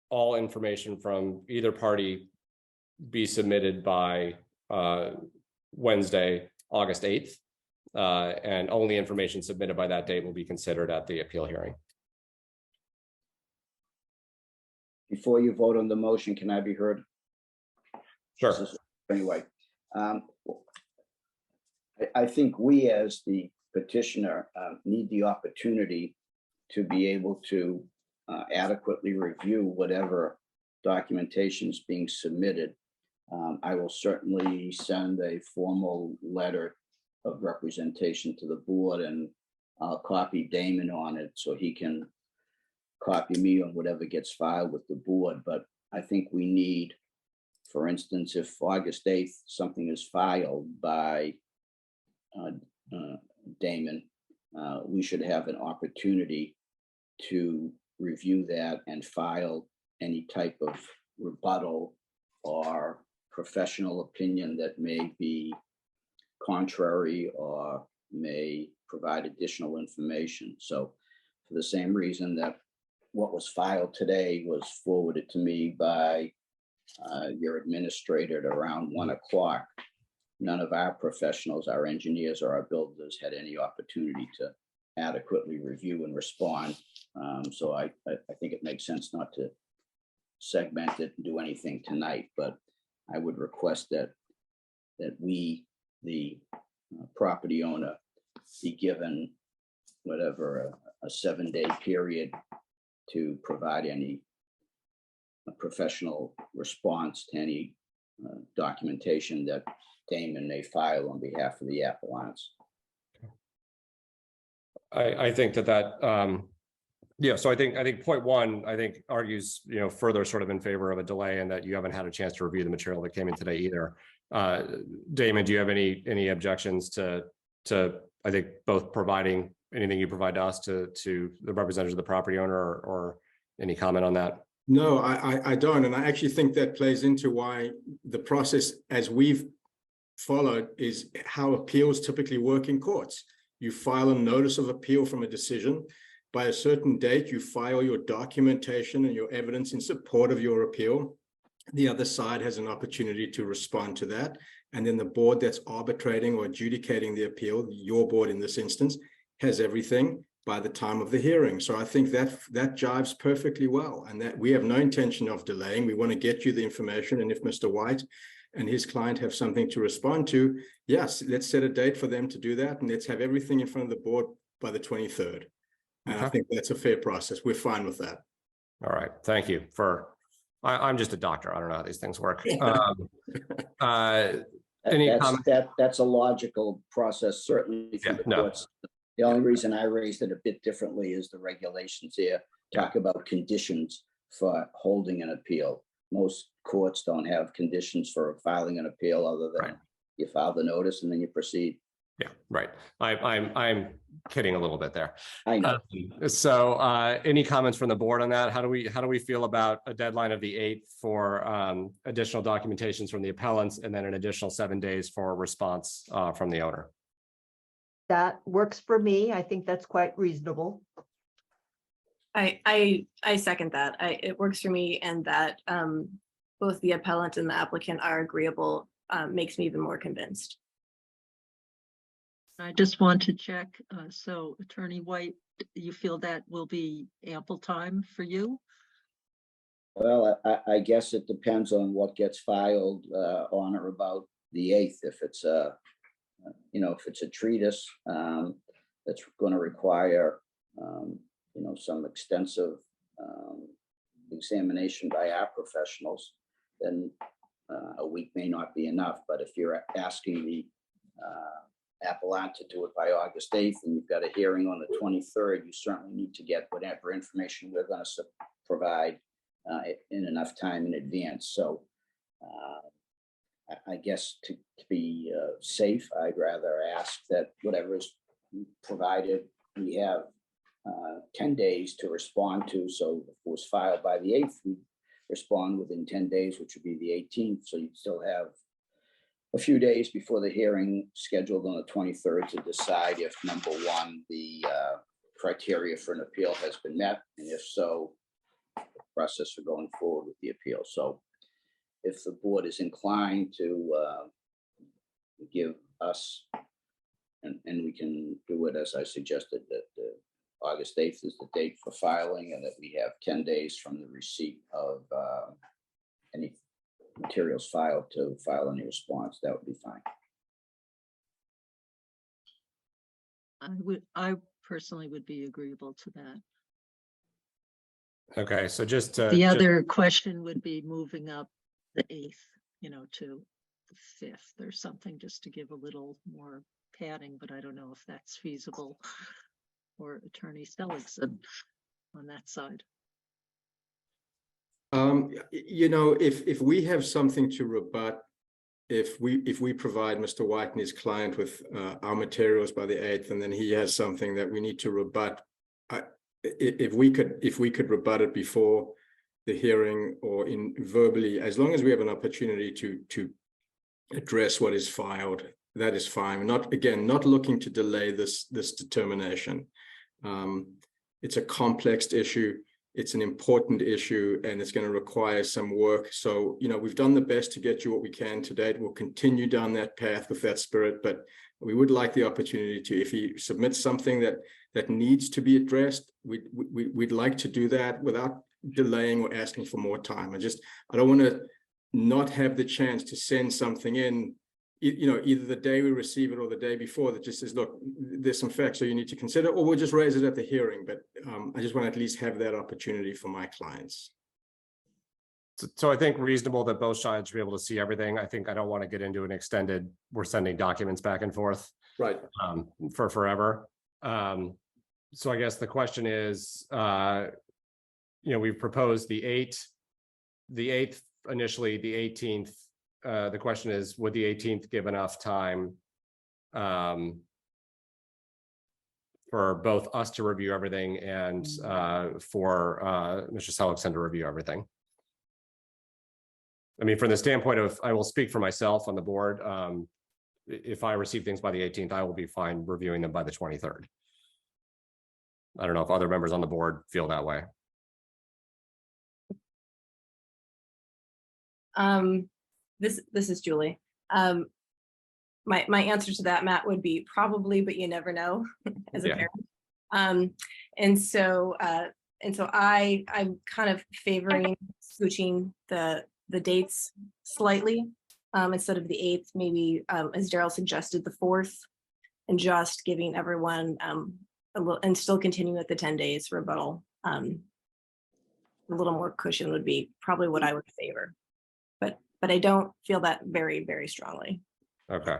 all information from either party be submitted by Wednesday, August 8th, And only information submitted by that date will be considered at the appeal hearing. Before you vote on the motion, can I be heard? Sure. Anyway, I think we as the petitioner need the opportunity to be able to adequately review whatever documentation is being submitted. I will certainly send a formal letter of representation to the board, and I'll copy Damon on it so he can copy me on whatever gets filed with the board. But I think we need, for instance, if August 8th, something is filed by Damon, we should have an opportunity to review that and file any type of rebuttal or professional opinion that may be contrary or may provide additional information. So for the same reason that what was filed today was forwarded to me by your administrator at around 1 o'clock, none of our professionals, our engineers or our builders had any opportunity to adequately review and respond. So I think it makes sense not to segment it and do anything tonight, but I would request that we, the property owner, be given whatever a 7-day period to provide any professional response to any documentation that Damon may file on behalf of the appellants. I think that yeah, so I think point one, I think argues, further sort of in favor of a delay, and that you haven't had a chance to review the material that came in today either. Damon, do you have any objections to I think both providing anything you provide to us to the representatives of the property owner, or any comment on that? No, I don't. And I actually think that plays into why the process as we've followed is how appeals typically work in courts. You file a notice of appeal from a decision. By a certain date, you file your documentation and your evidence in support of your appeal. The other side has an opportunity to respond to that. And then the board that's arbitrating or adjudicating the appeal, your board in this instance, has everything by the time of the hearing. So I think that jives perfectly well, and that we have no intention of delaying. We want to get you the information. And if Mr. White and his client have something to respond to, yes, let's set a date for them to do that. And let's have everything in front of the board by the 23rd. And I think that's a fair process. We're fine with that. All right. Thank you I'm just a doctor. I don't know how these things work. That's a logical process, certainly for the courts. The only reason I raised it a bit differently is the regulations here talk about conditions for holding an appeal. Most courts don't have conditions for filing an appeal other than you file the notice and then you proceed. Yeah, right. I'm kidding a little bit there. I know. So any comments from the board on that? How do we feel about a deadline of the 8th for additional documentations from the appellants, and then an additional 7 days for a response from the owner? That works for me. I think that's quite reasonable. I second that. It works for me, and that both the appellant and the applicant are agreeable makes me even more convinced. I just want to check, so Attorney White, you feel that will be ample time for you? Well, I guess it depends on what gets filed on or about the 8th. If it's if it's a treatise that's going to require some extensive examination by our professionals, then a week may not be enough. But if you're asking the appellant to do it by August 8th and you've got a hearing on the 23rd, you certainly need to get whatever information we're going to provide in enough time in advance. So I guess to be safe, I'd rather ask that whatever is provided, we have 10 days to respond to. So if it was filed by the 8th, we respond within 10 days, which would be the 18th. So you'd still have a few days before the hearing scheduled on the 23rd to decide if, number one, the criteria for an appeal has been met, and if so, the process for going forward with the appeal. So if the board is inclined to give us and we can do it as I suggested, that August 8th is the date for filing, and that we have 10 days from the receipt of any materials filed to file any response. That would be fine. I personally would be agreeable to that. Okay, so just The other question would be moving up the 8th, to the 5th or something, just to give a little more padding, but I don't know if that's feasible or Attorney Seligson on that side. If we have something to rebut, if we provide Mr. White and his client with our materials by the 8th, and then he has something that we need to rebut, if we could rebut it before the hearing or in verbally, as long as we have an opportunity to address what is filed, that is fine. Not looking to delay this determination. It's a complex issue. It's an important issue, and it's going to require some work. So, we've done the best to get you what we can to date. We'll continue down that path with that spirit, but we would like the opportunity to, if he submits something that needs to be addressed, we'd like to do that without delaying or asking for more time. I don't want to not have the chance to send something in, either the day we receive it or the day before, that just says, look, there's some facts so you need to consider, or we'll just raise it at the hearing. But I just want to at least have that opportunity for my clients. So I think reasonable that both sides be able to see everything. I think I don't want to get into an extended, we're sending documents back and forth right for forever. So I guess the question is, we've proposed the 8th initially, the 18th. The question is, would the 18th give enough time for both us to review everything and for Mr. Seligson to review everything? I mean, from the standpoint of, I will speak for myself on the board. If I receive things by the 18th, I will be fine reviewing them by the 23rd. I don't know if other members on the board feel that way. This is Julie. My answer to that, Matt, would be probably, but you never know as a parent. And so I'm kind of favoring scooching the dates slightly, instead of the 8th, maybe as Daryl suggested, the 4th, and just giving everyone a little, and still continuing with the 10 days rebuttal. A little more cushion would be probably what I would favor, but I don't feel that very, very strongly. Okay.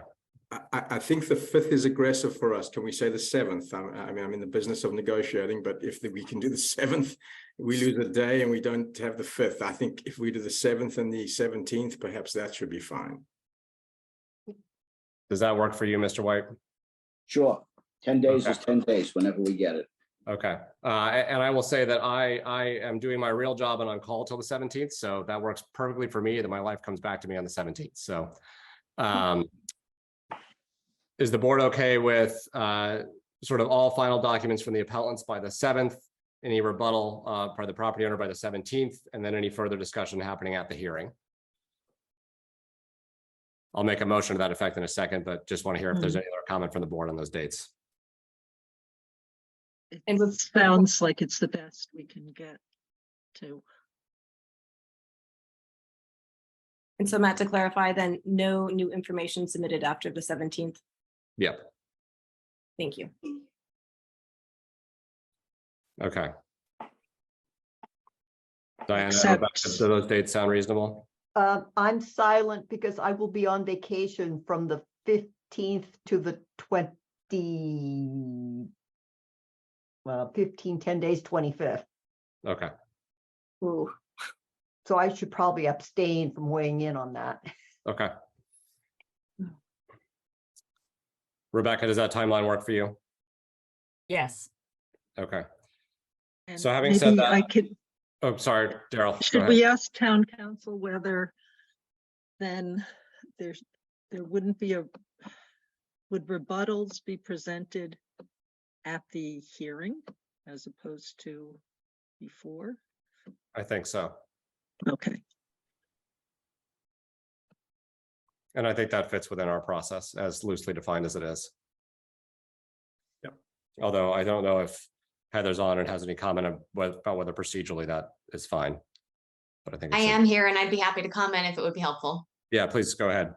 I think the 5th is aggressive for us. Can we say the 7th? I mean, I'm in the business of negotiating, but if we can do the 7th, we lose a day and we don't have the 5th. I think if we do the 7th and the 17th, perhaps that should be fine. Does that work for you, Mr. White? Sure. 10 days Okay. is 10 days whenever we get it. Okay. And I will say that I am doing my real job and on call till the 17th. So that works perfectly for me, that my life comes back to me on the 17th. So is the board okay with sort of all final documents from the appellants by the 7th, any rebuttal by the property owner by the 17th, and then any further discussion happening at the hearing? I'll make a motion to that effect in a second, but just want to hear if there's any other comment from the board on those dates. And it sounds like it's the best we can get to. And so, Matt, to clarify, then no new information submitted after the 17th. Yep. Thank you. Okay. Diana, Except- Rebecca, do those dates sound reasonable? I'm silent because I will be on vacation from the 15th to the 10 days, 25th. Okay. Ooh. So I should probably abstain from weighing in on that. Okay. Rebecca, does that timeline work for you? Yes. Okay. And So having said maybe that, I could, oh, sorry, Daryl. Go should ahead. we ask town council whether then there wouldn't be would rebuttals be presented at the hearing as opposed to before? I think so. Okay. And I think that fits within our process as loosely defined as it is. Although I don't know if Heather's on and has any comment about whether procedurally that is fine. But I think it I should. am here and I'd be happy to comment if it would be helpful. Yeah, please go ahead.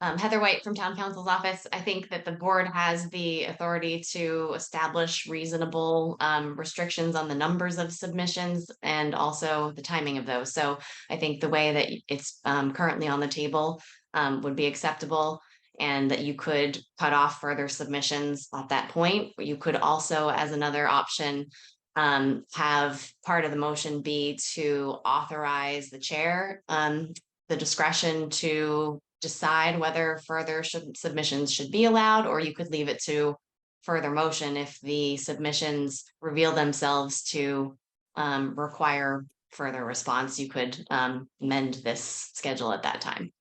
Heather White from Town Council's office. I think that the board has the authority to establish reasonable restrictions on the numbers of submissions and also the timing of those. So I think the way that it's currently on the table would be acceptable, and that you could cut off further submissions at that point. But you could also, as another option, have part of the motion be to authorize the chair the discretion to decide whether further submissions should be allowed, or you could leave it to further motion if the submissions reveal themselves to require further response. You could amend this schedule at that time.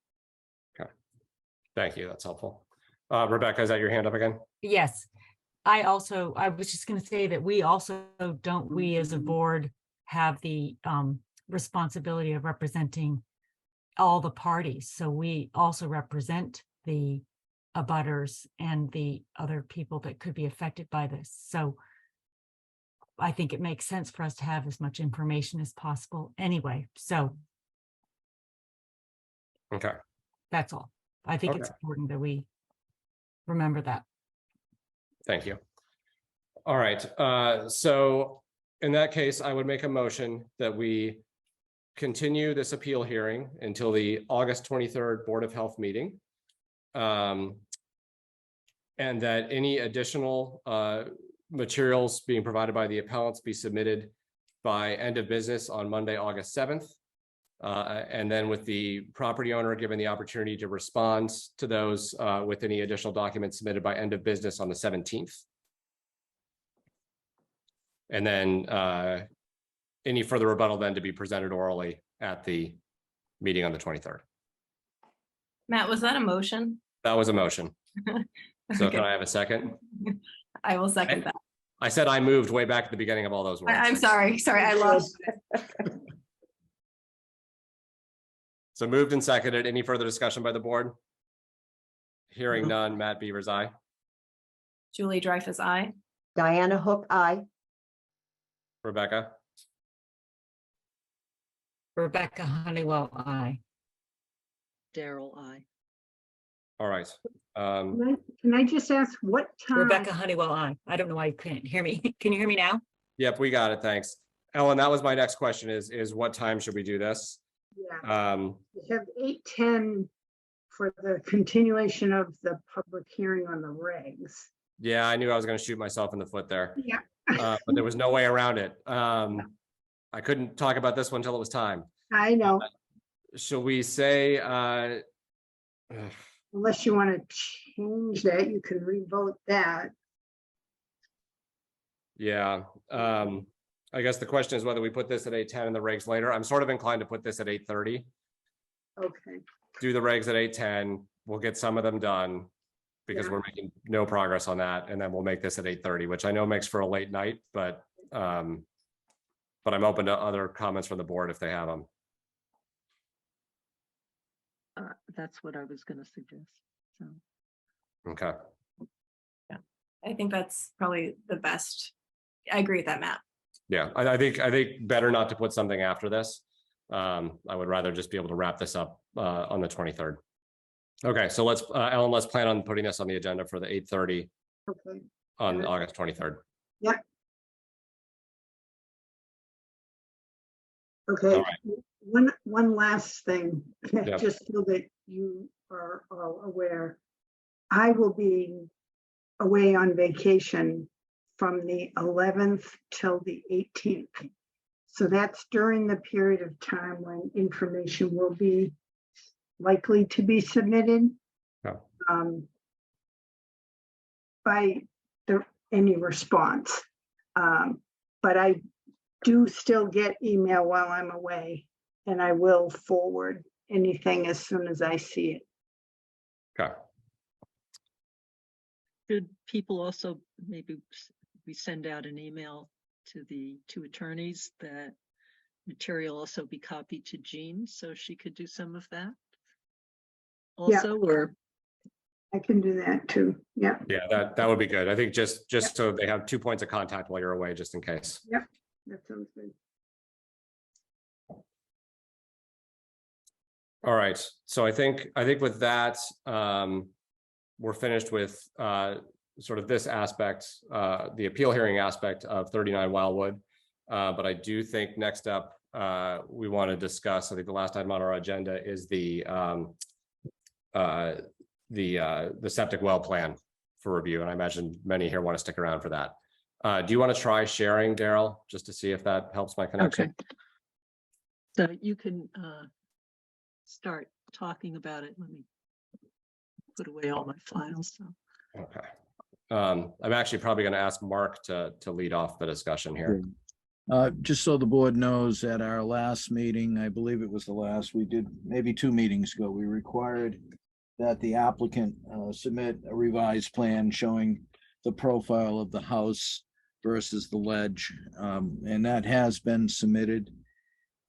Okay, thank you. That's helpful. Rebecca, is that your hand up again? Yes. I was just going to say that we also don't, we as a board have the responsibility of representing all the parties. So we also represent the abutters and the other people that could be affected by this. So I think it makes sense for us to have as much information as possible anyway. So okay, that's all. I think it's important that we remember that. Thank you. All right. So in that case, I would make a motion that we continue this appeal hearing until the August 23rd Board of Health meeting. And that any additional materials being provided by the appellants be submitted by end of business on Monday, August 7th. And then with the property owner given the opportunity to respond to those with any additional documents submitted by end of business on the 17th. And then any further rebuttal then to be presented orally at the meeting on the 23rd. Matt, was that a motion? That was a motion. So Okay. can I have a second? I will second that. I said I moved way back at the beginning of all those words. I'm sorry. I lost. So moved and seconded. Any further discussion by the board? Hearing none. Matt Beavers, aye. Julie Dreyfus, aye. Diana Hook, aye. Rebecca? Rebecca Honeywell, aye. Daryl, aye. All right. Can I just ask what time? Rebecca Honeywell, aye. I don't know why you can't hear me. Can you hear me now? Yep, we got it. Thanks. Ellen, that was my next question is what time should we do this? Yeah. We have 8:10 for the continuation of the public hearing on the regs. Yeah, I knew I was going to shoot myself in the foot there. Yeah. But there was no way around it. I couldn't talk about this one until it was time. I know. Shall we say Unless you want to change that, you can revote that. yeah. I guess the question is whether we put this at 8:10 and the regs later. I'm sort of inclined to put this at 8:30. Okay. Do the regs at 8:10. We'll get some of them done because we're making no progress on that. And then we'll make this at 8:30, which I know makes for a late night, but I'm open to other comments from the board if they have them. That's what I was going to suggest. So. Okay. Yeah, I think that's probably the best. I agree with that, Matt. Yeah, I think better not to put something after this. I would rather just be able to wrap this up on the 23rd. Okay, so let's Ellen, let's plan on putting this on the agenda for the 8:30 on August 23rd. Yeah. Okay. Right. One last thing, just so that you are all aware. I will be away on vacation from the 11th till the 18th. So that's during the period of time when information will be likely to be submitted by any response. But I do still get email while I'm away, and I will forward anything as soon as I see it. Okay. Should people also maybe we send out an email to the two attorneys that material also be copied to Jean so she could do some of that also, or I can do that too. Yeah, Yeah, that would be good. I think just so they have 2 points of contact while you're away, just in case. that sounds good. All right, so I think with that, we're finished with sort of this aspect, the appeal hearing aspect of 39 Wildwood. But I do think next up, we want to discuss, I think the last item on our agenda is the septic well plan for review. And I imagine many here want to stick around for that. Do you want to try sharing, Daryl, just to see if that helps my connection? Okay. So you can start talking about it. Let me put away all my files. So. Okay. I'm actually probably going to ask Mark to lead off the discussion here. Just so the board knows, at our last meeting, I believe it was the last, we did maybe 2 meetings ago, we required that the applicant submit a revised plan showing the profile of the house versus the ledge. And that has been submitted.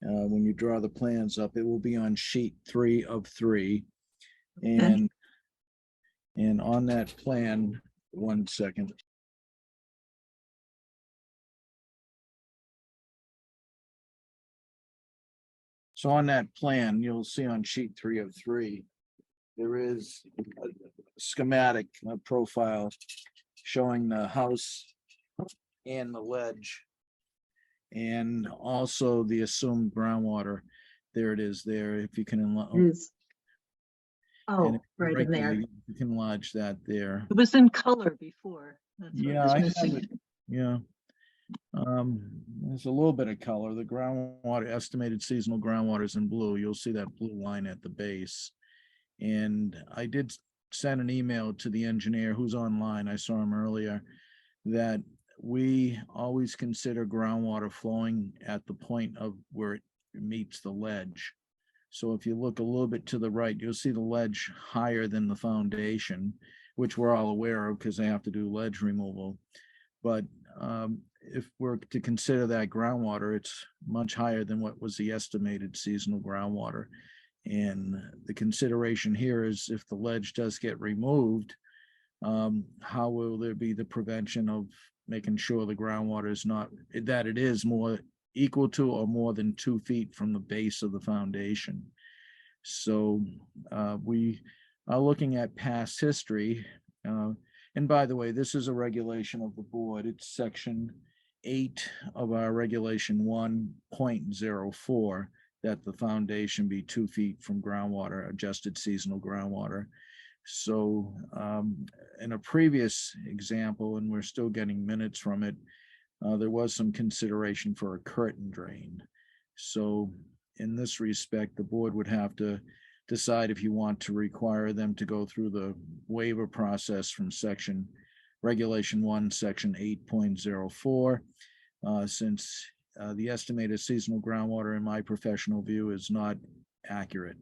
When you draw the plans up, it will be on sheet 3 of 3. And on that plan, 1 second. So on that plan, you'll see on sheet 3 of 3, there is a schematic profile showing the house and the ledge, and also the assumed groundwater. There it is there, if you can. Oh, right in there. You can lodge that there. It was in color before. That's what Yeah, was I have missing. it. Yeah. There's a little bit of color. The groundwater, estimated seasonal groundwater is in blue. You'll see that blue line at the base. And I did send an email to the engineer who's online. I saw him earlier, that we always consider groundwater flowing at the point of where it meets the ledge. So if you look a little bit to the right, you'll see the ledge higher than the foundation, which we're all aware of because they have to do ledge removal. But if we're to consider that groundwater, it's much higher than what was the estimated seasonal groundwater. And the consideration here is, if the ledge does get removed, how will there be the prevention of making sure the groundwater is not, that it is more equal to or more than 2 feet from the base of the foundation. So we are looking at past history. And by the way, this is a regulation of the board. It's section 8 of our regulation 1.04, that the foundation be 2 feet from groundwater, adjusted seasonal groundwater. So in a previous example, and we're still getting minutes from it, there was some consideration for a curtain drain. So in this respect, the board would have to decide if you want to require them to go through the waiver process from section regulation 1, section 8.04, since the estimated seasonal groundwater, in my professional view, is not accurate,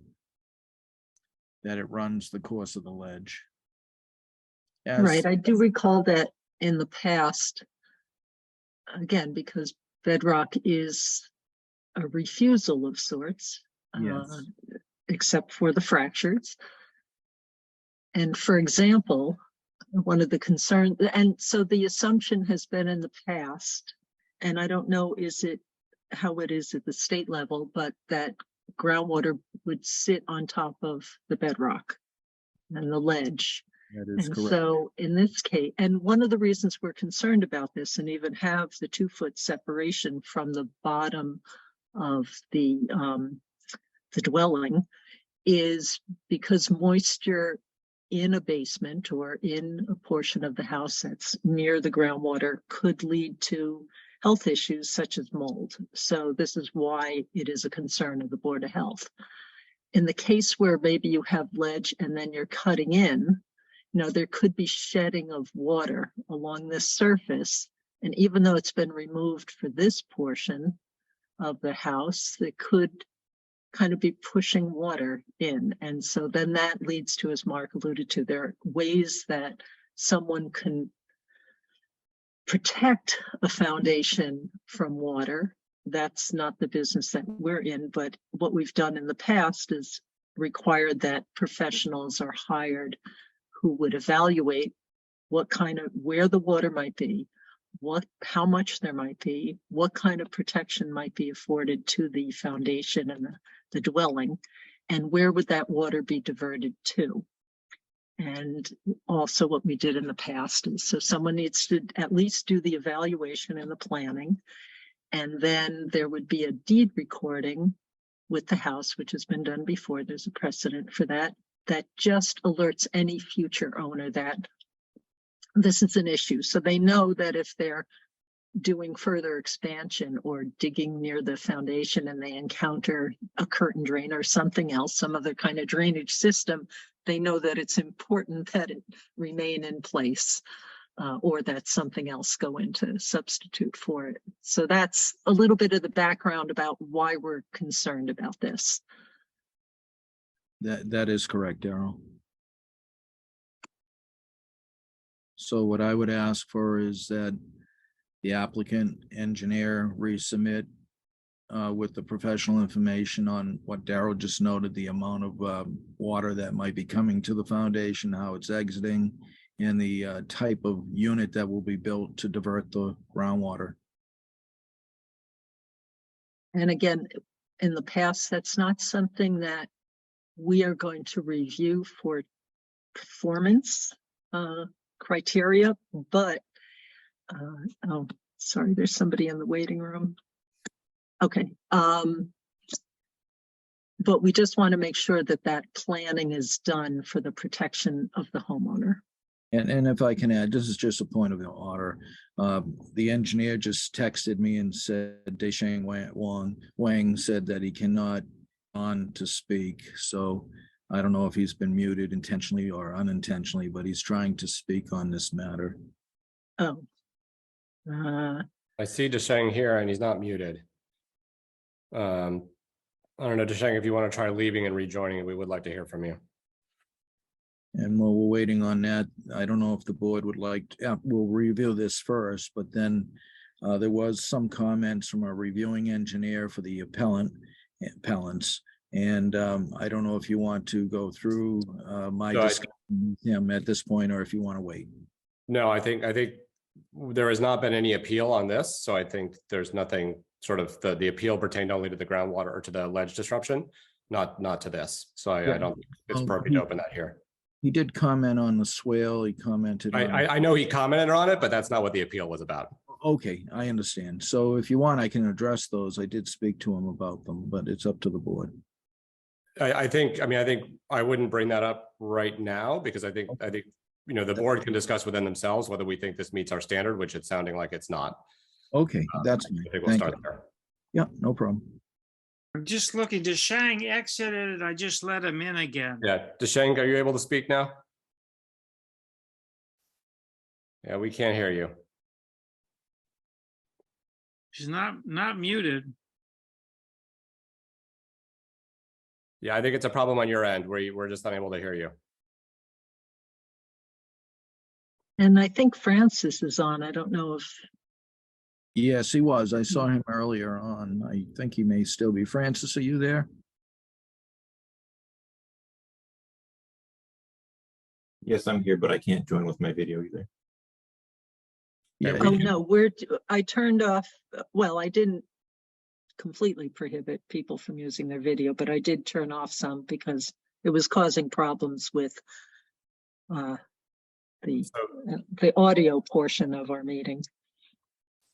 that it runs the course of the ledge. Right, I do recall that in the past, again, because bedrock is a refusal of sorts, Yes. Except for the fractures. And for example, one of the concerns, and so the assumption has been in the past, and I don't know how it is at the state level, but that groundwater would sit on top of the bedrock and the ledge. That is And correct. so in this case, and one of the reasons we're concerned about this and even have the 2-foot separation from the bottom of the dwelling is because moisture in a basement or in a portion of the house that's near the groundwater could lead to health issues such as mold. So this is why it is a concern of the Board of Health. In the case where maybe you have ledge and then you're cutting in, there could be shedding of water along this surface. And even though it's been removed for this portion of the house, it could kind of be pushing water in. And so then that leads to, as Mark alluded to, there are ways that someone can protect a foundation from water. That's not the business that we're in, but what we've done in the past is required that professionals are hired who would evaluate where the water might be, how much there might be, what kind of protection might be afforded to the foundation and the dwelling, and where would that water be diverted to. And also what we did in the past is, so someone needs to at least do the evaluation and the planning. And then there would be a deed recording with the house, which has been done before. There's a precedent for that, that just alerts any future owner that this is an issue. So they know that if they're doing further expansion or digging near the foundation and they encounter a curtain drain or something else, some other kind of drainage system, they know that it's important that it remain in place, or that something else go into substitute for it. So that's a little bit of the background about why we're concerned about this. That is correct, Daryl. So what I would ask for is that the applicant engineer resubmit with the professional information on what Daryl just noted, the amount of water that might be coming to the foundation, how it's exiting, and the type of unit that will be built to divert the groundwater. And again, in the past, that's not something that we are going to review for performance criteria, but oh, sorry, there's somebody in the waiting room. Okay. But we just want to make sure that that planning is done for the protection of the homeowner. And if I can add, this is just a point of order. The engineer just texted me and said Desheng Wang said that he cannot on to speak. So I don't know if he's been muted intentionally or unintentionally, but he's trying to speak on this matter. Oh. I see Desheng here and he's not muted. I don't know, Desheng, if you want to try leaving and rejoining, we would like to hear from you. And while we're waiting on that, I don't know if the board would like, we'll review this first, but then there was some comments from a reviewing engineer for the appellants. And I don't know if you want to go through my discussion with him at this point, or if you want to wait. No, I think there has not been any appeal on this. So I think there's nothing sort of the appeal pertained only to the groundwater or to the ledge disruption, not to this. So I don't think it's appropriate to open that here. He did comment on the swale. He commented on. I know he commented on it, but that's not what the appeal was about. Okay, I understand. So if you want, I can address those. I did speak to him about them, but it's up to the board. I think I wouldn't bring that up right now because I think the board can discuss within themselves whether we think this meets our standard, which it's sounding like it's not. Okay, that's I think we'll start there. Yeah, no problem. I'm just looking, Desheng exited and I just let him in again. Yeah, Desheng, are you able to speak now? Yeah, we can't hear you. She's not muted. Yeah, I think it's a problem on your end where we're just unable to hear you. And I think Francis is on. I don't know if. Yes, he was. I saw him earlier on. I think he may still be. Francis, are you there? Yes, I'm here, but I can't join with my video either. Yeah. Oh, no, I turned off, well, I didn't completely prohibit people from using their video, but I did turn off some because it was causing problems with the audio portion of our meeting.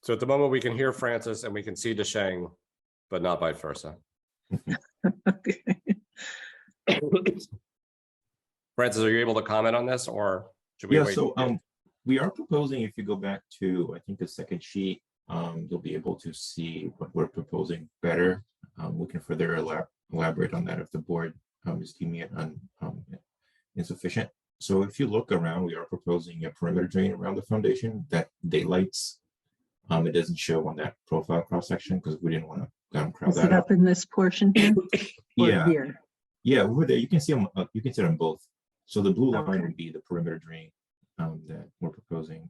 So at the moment we can hear Francis and we can see Desheng, but not vice versa. Francis, are you able to comment on this or should we wait? So we are proposing, if you go back to, I think the second sheet, you'll be able to see what we're proposing better. We can further elaborate on that if the board is deeming it insufficient. So if you look around, we are proposing a perimeter drain around the foundation that daylights. It doesn't show on that profile cross section because we didn't want to crowd that up in this portion here? Yeah, here? Yeah, over there you can see them. You can see them both. So the blue line would be the perimeter drain that we're proposing.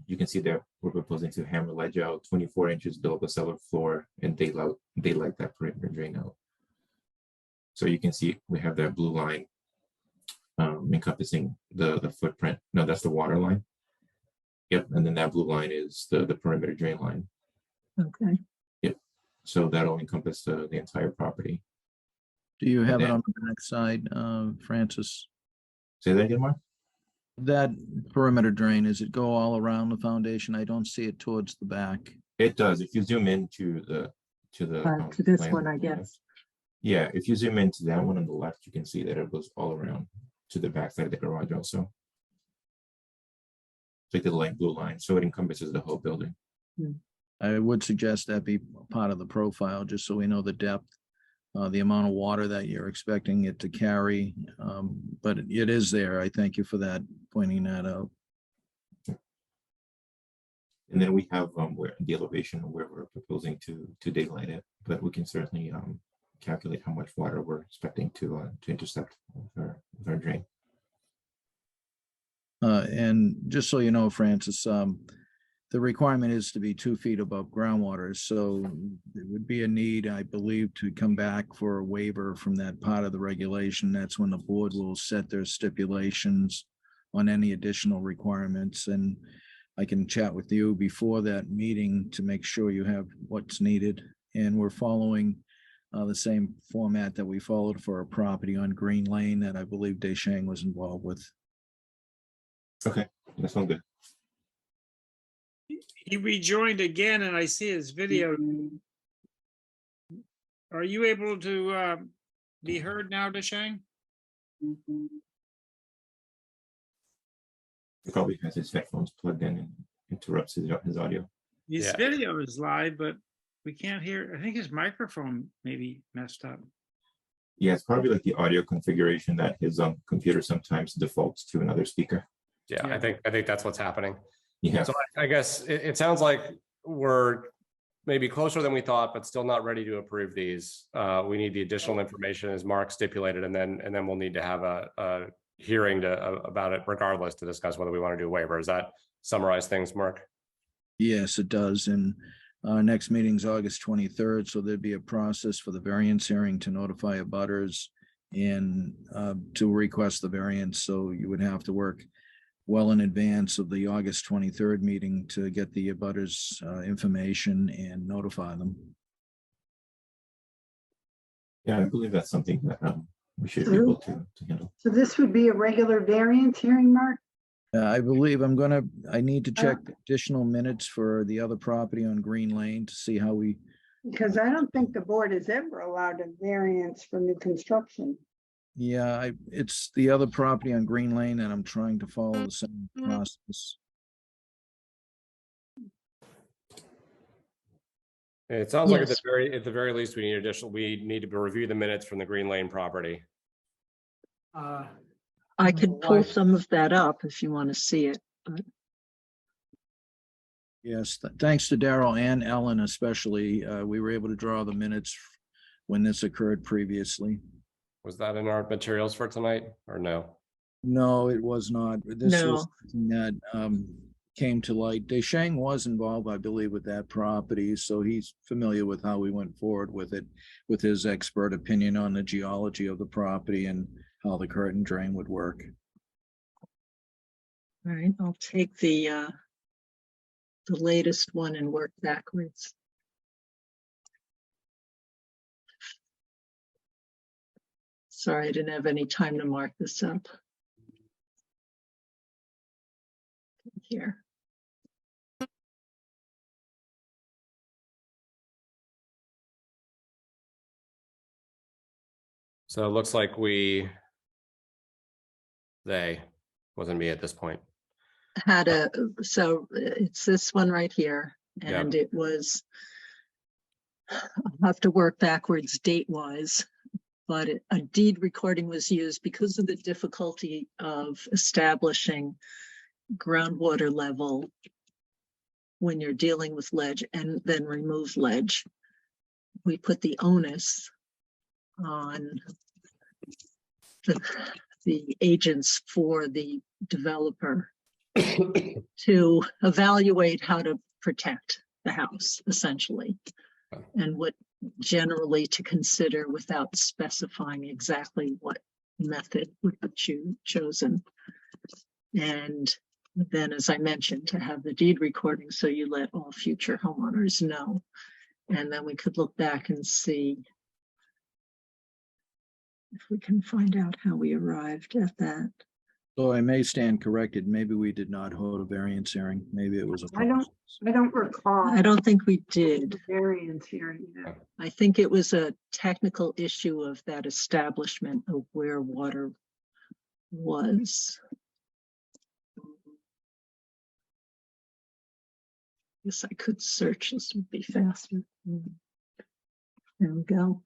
You can see that we're proposing to hammer ledge out 24 inches below the cellar floor and daylight that perimeter drain out. So you can see we have that blue line encompassing the footprint. No, that's the water line. Yep, and then that blue line is the perimeter drain line. Okay. Yep, so that'll encompass the entire property. Do you have it then- on the back side, Francis? Say that again, Mark? That perimeter drain, does it go all around the foundation? I don't see it towards the back. It does. If you zoom into the To this plan one, on I the guess. left. Yeah, if you zoom into that one on the left, you can see that it goes all around to the back side of the garage also. It's like the light blue line, so it encompasses the whole building. I would suggest that be part of the profile, just so we know the depth, the amount of water that you're expecting it to carry. But it is there. I thank you for that, pointing that out. And then we have where the elevation where we're proposing to daylight it, but we can certainly calculate how much water we're expecting to intercept with our drain. And just so you know, Francis, the requirement is to be 2 feet above groundwater. So there would be a need, I believe, to come back for a waiver from that part of the regulation. That's when the board will set their stipulations on any additional requirements. And I can chat with you before that meeting to make sure you have what's needed. And we're following the same format that we followed for a property on Green Lane that I believe Deschang was involved with. Okay, that sounds good. He rejoined again and I see his video. Are you able to be heard now, Deschang? He probably has his headphones plugged in and interrupts his audio. His video is live, but we can't hear. I think his microphone may be messed up. Yeah, it's probably like the audio configuration that his computer sometimes defaults to another speaker. Yeah, I think that's what's happening. Yeah. So I guess it sounds like we're maybe closer than we thought, but still not ready to approve these. We need the additional information as Mark stipulated, and then we'll need to have a hearing about it regardless to discuss whether we want to do a waiver. Does that summarize things, Mark? Yes, it does. And our next meeting's August 23rd, so there'd be a process for the variance hearing to notify abutters and to request the variance. So you would have to work well in advance of the August 23rd meeting to get the abutters information and notify them. Yeah, I believe that's something that we should be able to handle. So this would be a regular variance hearing, Mark? I believe I need to check additional minutes for the other property on Green Lane to see how we. Because I don't think the board has ever allowed a variance for new construction. Yeah, it's the other property on Green Lane and I'm trying to follow the same process. It sounds like Yes. at the very least, we need to review the minutes from the Green Lane property. I could pull some of that up if you want to see it. But Yes, thanks to Daryl and Ellen especially, we were able to draw the minutes when this occurred previously. Was that in our materials for tonight or no? No, it was not. This No. was something that came to light. Deschang was involved, I believe, with that property, so he's familiar with how we went forward with it, with his expert opinion on the geology of the property and how the curtain drain would work. all right, I'll take the latest one and work backwards. Sorry, I didn't have any time to mark this up. Here. So it looks like they wasn't me at this point. So it's this one right here, and it was, I'll have to work backwards date-wise, but a deed recording was used because of the difficulty of establishing groundwater level when you're dealing with ledge and then remove ledge. We put the onus on the agents for the developer to evaluate how to protect the house, essentially, and what generally to consider without specifying exactly what method would be chosen. And then, as I mentioned, to have the deed recording so you let all future homeowners know. And then we could look back and see if we can find out how we arrived at that. So I may stand corrected. Maybe we did not hold a variance hearing. Maybe it was a. I don't recall. I don't think we did. Variance hearing. Yeah. I think it was a technical issue of that establishment of where water was. Guess I could search, this would be faster. There we go.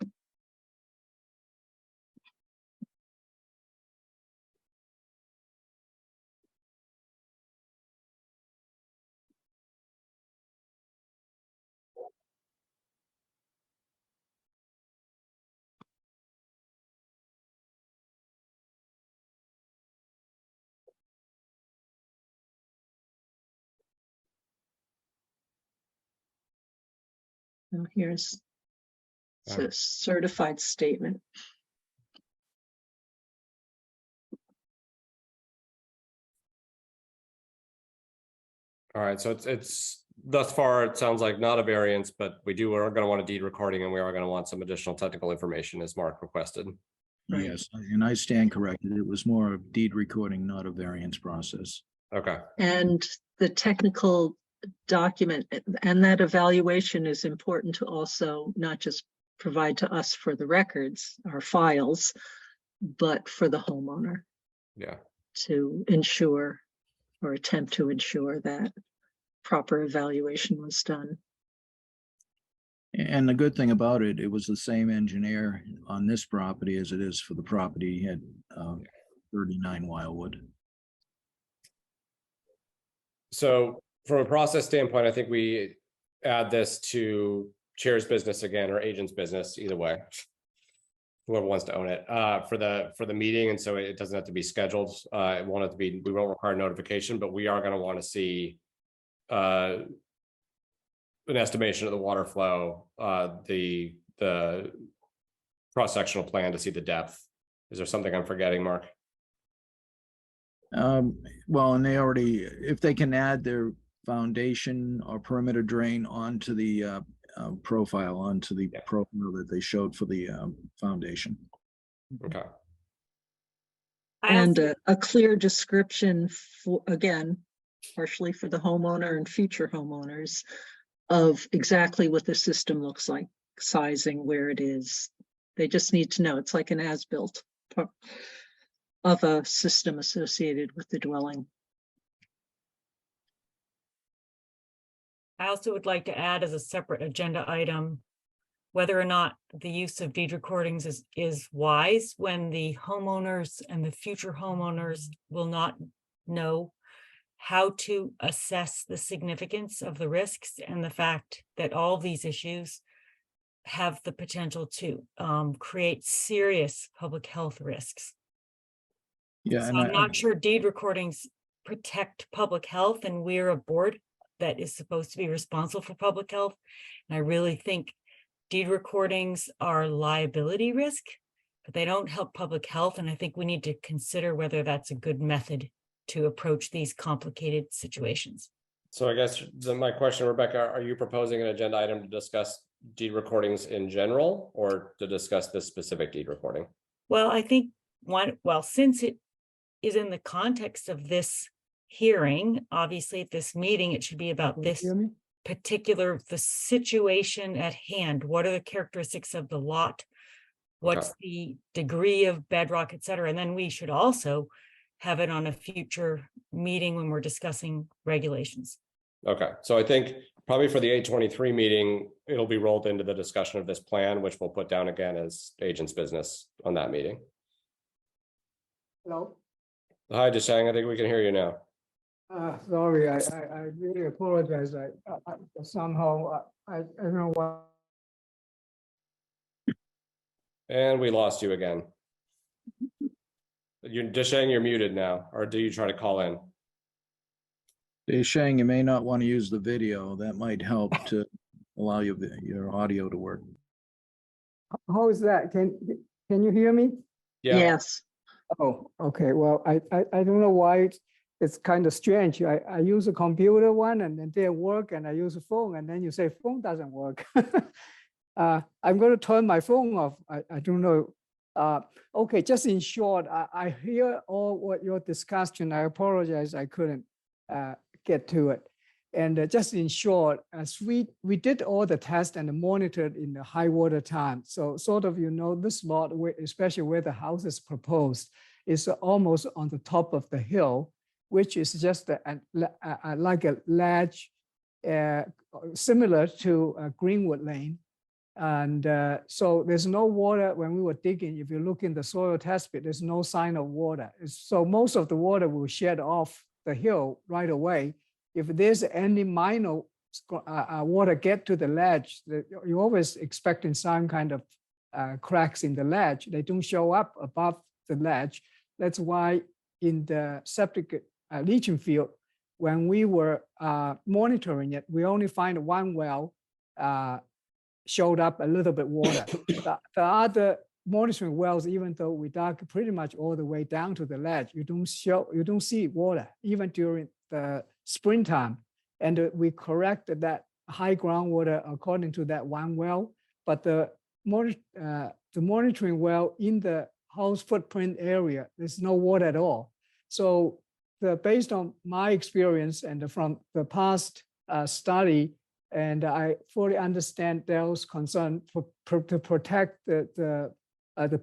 Now here's a certified statement. All right, so it's thus far, it sounds like not a variance, but are going to want a deed recording and we are going to want some additional technical information as Mark requested. Right. Yes, and I stand corrected. It was more of deed recording, not a variance process. Okay. And the technical document and that evaluation is important to also not just provide to us for the records, our files, but for the homeowner. Yeah. To ensure or attempt to ensure that proper evaluation was done. And the good thing about it, it was the same engineer on this property as it is for the property at 39 Wildwood. So from a process standpoint, I think we add this to chair's business again, or agent's business, either way. Whoever wants to own it for the meeting, and so it doesn't have to be scheduled. It won't have to be. We won't require notification, but we are going to want to see an estimation of the water flow, the cross-sectional plan to see the depth. Is there something I'm forgetting, Mark? Well, and they already, if they can add their foundation or perimeter drain onto the profile, onto the profile that they showed for the foundation. Okay. And a clear description for, again, partially for the homeowner and future homeowners, of exactly what the system looks like, sizing, where it is. They just need to know. It's like an as-built of a system associated with the dwelling. I also would like to add as a separate agenda item, whether or not the use of deed recordings is wise when the homeowners and the future homeowners will not know how to assess the significance of the risks and the fact that all these issues have the potential to create serious public health risks. Yeah, So and I'm not sure deed recordings protect public health, and we're a board that is supposed to be responsible for public health. And I really think deed recordings are liability risk, but they don't help public health. And I think we need to consider whether that's a good method to approach these complicated situations. So I guess my question, Rebecca, are you proposing an agenda item to discuss deed recordings in general, or to discuss this specific deed recording? Well, I think since it is in the context of this hearing, obviously at this meeting, it should be about this particular, the situation at hand. What are the characteristics of the lot? What's the degree of bedrock, et cetera? And then we should also have it on a future meeting when we're discussing regulations. Okay, so I think probably for the 8/23 meeting, it'll be rolled into the discussion of this plan, which we'll put down again as agent's business on that meeting. Hello. Hi, Deshang, I think we can hear you now. Sorry, I really apologize. I somehow, I don't know what. And we lost you again. Deshang, you're muted now, or do you try to call in? Shang, you may not want to use the video. That might help to allow your audio to work. How is that? Can you hear me? Yeah. Yes. Oh, okay. Well, I don't know why it's kind of strange. I use a computer one and then they work, and I use a phone, and then you say phone doesn't work. I'm going to turn my phone off. I don't know. Okay, just in short, I hear all what your discussion. I apologize, I couldn't get to it. And just in short, as we did all the tests and monitored in the high water time. So sort of, this lot, especially where the house is proposed, is almost on the top of the hill, which is just like a ledge, similar to Greenwood Lane. And so there's no water when we were digging. If you look in the soil test pit, there's no sign of water. So most of the water will shed off the hill right away. If there's any minor water get to the ledge, you're always expecting some kind of cracks in the ledge. They don't show up above the ledge. That's why in the septic leaching field, when we were monitoring it, we only find one well showed up a little bit water. The other monitoring wells, even though we dug pretty much all the way down to the ledge, you don't see water even during the springtime. And we corrected that high groundwater according to that one well, but the monitoring well in the house footprint area, there's no water at all. So based on my experience and from the past study, and I fully understand Dale's concern to protect the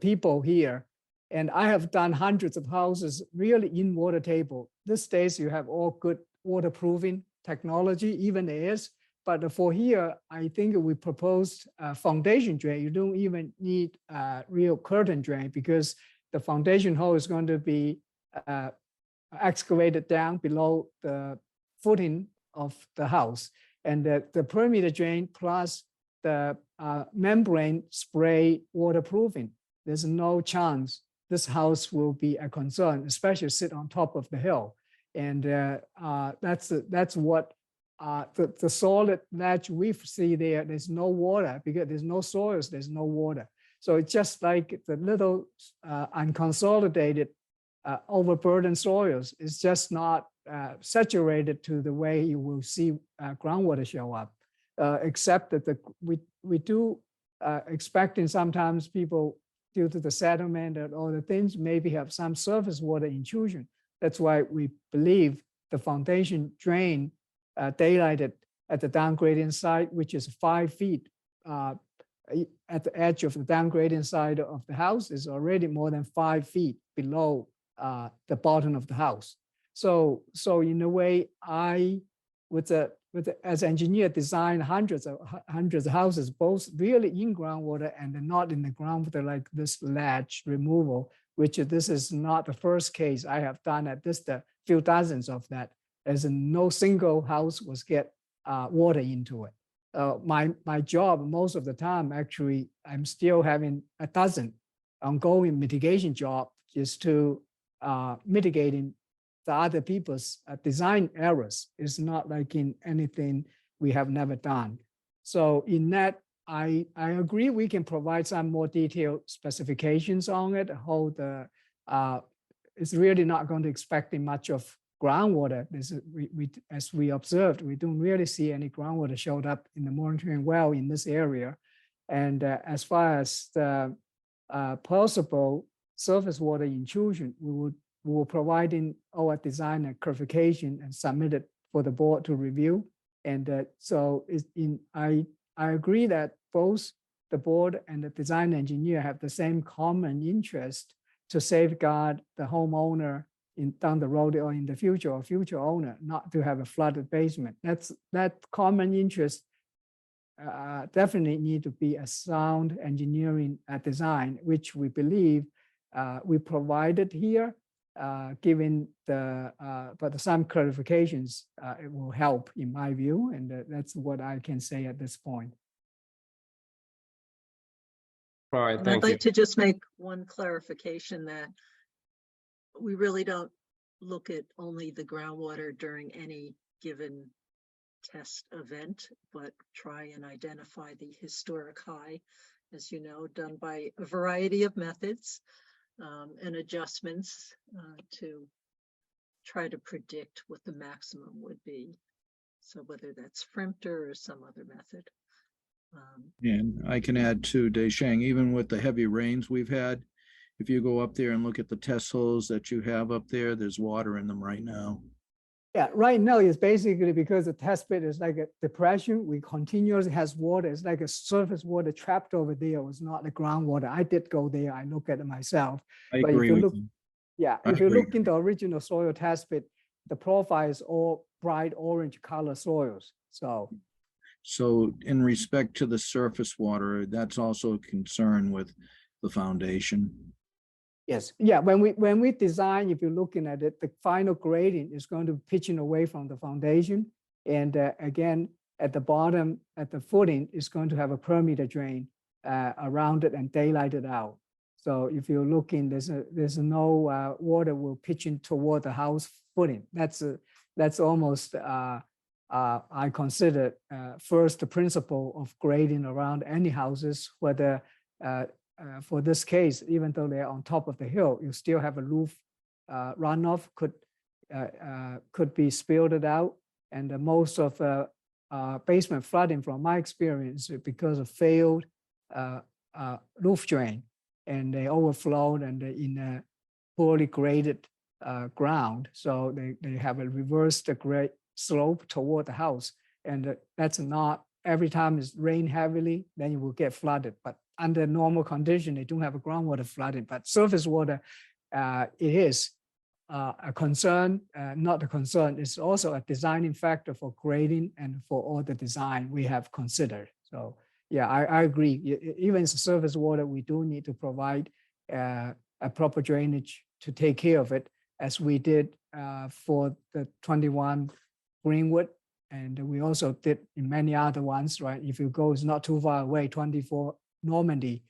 people here. And I have done hundreds of houses really in water table. These days you have all good waterproofing technology, even airs. But for here, I think we proposed a foundation drain. You don't even need a real curtain drain because the foundation hole is going to be excavated down below the footing of the house. And the perimeter drain plus the membrane spray waterproofing. There's no chance this house will be a concern, especially sit on top of the hill. And that's what the solid ledge we see there. There's no water because there's no soils, there's no water. So it's just like the little unconsolidated overburdened soils. It's just not saturated to the way you will see groundwater show up, except that we do expecting sometimes people due to the settlement and all the things maybe have some surface water intrusion. That's why we believe the foundation drain daylighted at the downgrading side, which is 5 feet at the edge of the downgrading side of the house is already more than 5 feet below the bottom of the house. So in a way, I, as engineer, design hundreds of houses, both really in groundwater and not in the groundwater, like this ledge removal, which this is not the first case I have done at this, a few dozens of that, as in no single house was get water into it. My job most of the time, actually, I'm still having a dozen ongoing mitigation job just to mitigating the other people's design errors. It's not like in anything we have never done. So in that, I agree we can provide some more detailed specifications on it. How it's really not going to expecting much of groundwater. As we observed, we don't really see any groundwater showed up in the monitoring well in this area. And as far as the possible surface water intrusion, we will provide in our design and clarification and submit it for the board to review. And so I agree that both the board and the design engineer have the same common interest to safeguard the homeowner down the road or in the future, or future owner, not to have a flooded basement. That common interest definitely need to be a sound engineering design, which we believe we provided here. Given but some clarifications, it will help in my view, and that's what I can say at this point. All right, And thank I'd you. like to just make one clarification that we really don't look at only the groundwater during any given test event, but try and identify the historic high, as you know, done by a variety of methods. and adjustments to try to predict what the maximum would be. So whether that's Frimpter or some other method. And I can add to Deishang, even with the heavy rains we've had, if you go up there and look at the test holes that you have up there, there's water in them right now. Yeah, right now it's basically because the test pit is like a depression. We continuously has water. It's like a surface water trapped over there. It's not the groundwater. I did go there. I look at it myself. I But agree if you with look, you. yeah, I if you agree. look in the original soil test pit, the profile is all bright orange color soils. So in respect to the surface water, that's also a concern with the foundation. Yes, yeah, when we design, if you're looking at it, the final grading is going to be pitching away from the foundation. And again, at the bottom, at the footing, is going to have a per-meter drain around it and daylighted out. So if you're looking, there's no water will pitching toward the house footing. That's almost I consider first the principle of grading around any houses, whether for this case, even though they're on top of the hill, you still have a roof runoff could be spilled out. And most of basement flooding, from my experience, because of failed roof drain, and they overflowed and in a poorly graded ground. So they have a reversed grade slope toward the house. And that's not, every time it's rain heavily, then you will get flooded. But under normal condition, they don't have a groundwater flooding, but surface water, it is a concern, not a concern. It's also a designing factor for grading and for all the design we have considered. So yeah, I agree. Even surface water, we do need to provide a proper drainage to take care of it, as we did for the 21 Greenwood. And we also did in many other ones, right? If you go, it's not too far away, 24 Normandy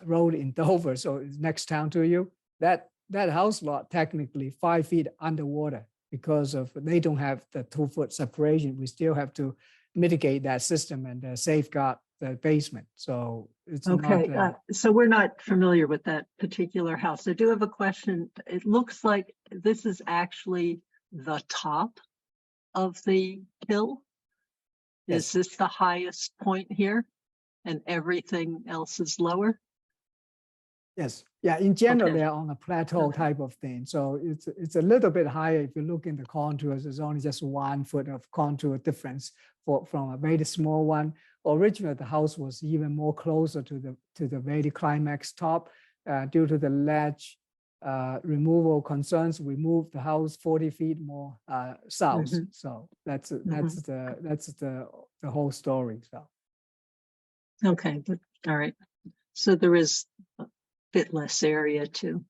Road in Dover, so it's next town to you. That house lot technically 5 feet underwater because of they don't have the 2-foot separation. We still have to mitigate that system and safeguard the basement. So it's Okay, not. so we're not familiar with that particular house. I do have a question. It looks like this is actually the top of the hill. Yes. Is this the highest point here and everything else is lower? Yes, yeah, in general, Okay. they're on a plateau Okay. type of thing. So it's a little bit higher. If you look in the contours, there's only just 1 foot of contour difference from a very small one. Originally, the house was even more closer to the very climax top. Due to the ledge removal concerns, we moved the house 40 feet more south. Mhm. So that's the whole story. So Okay, but all right. So there is a bit less area to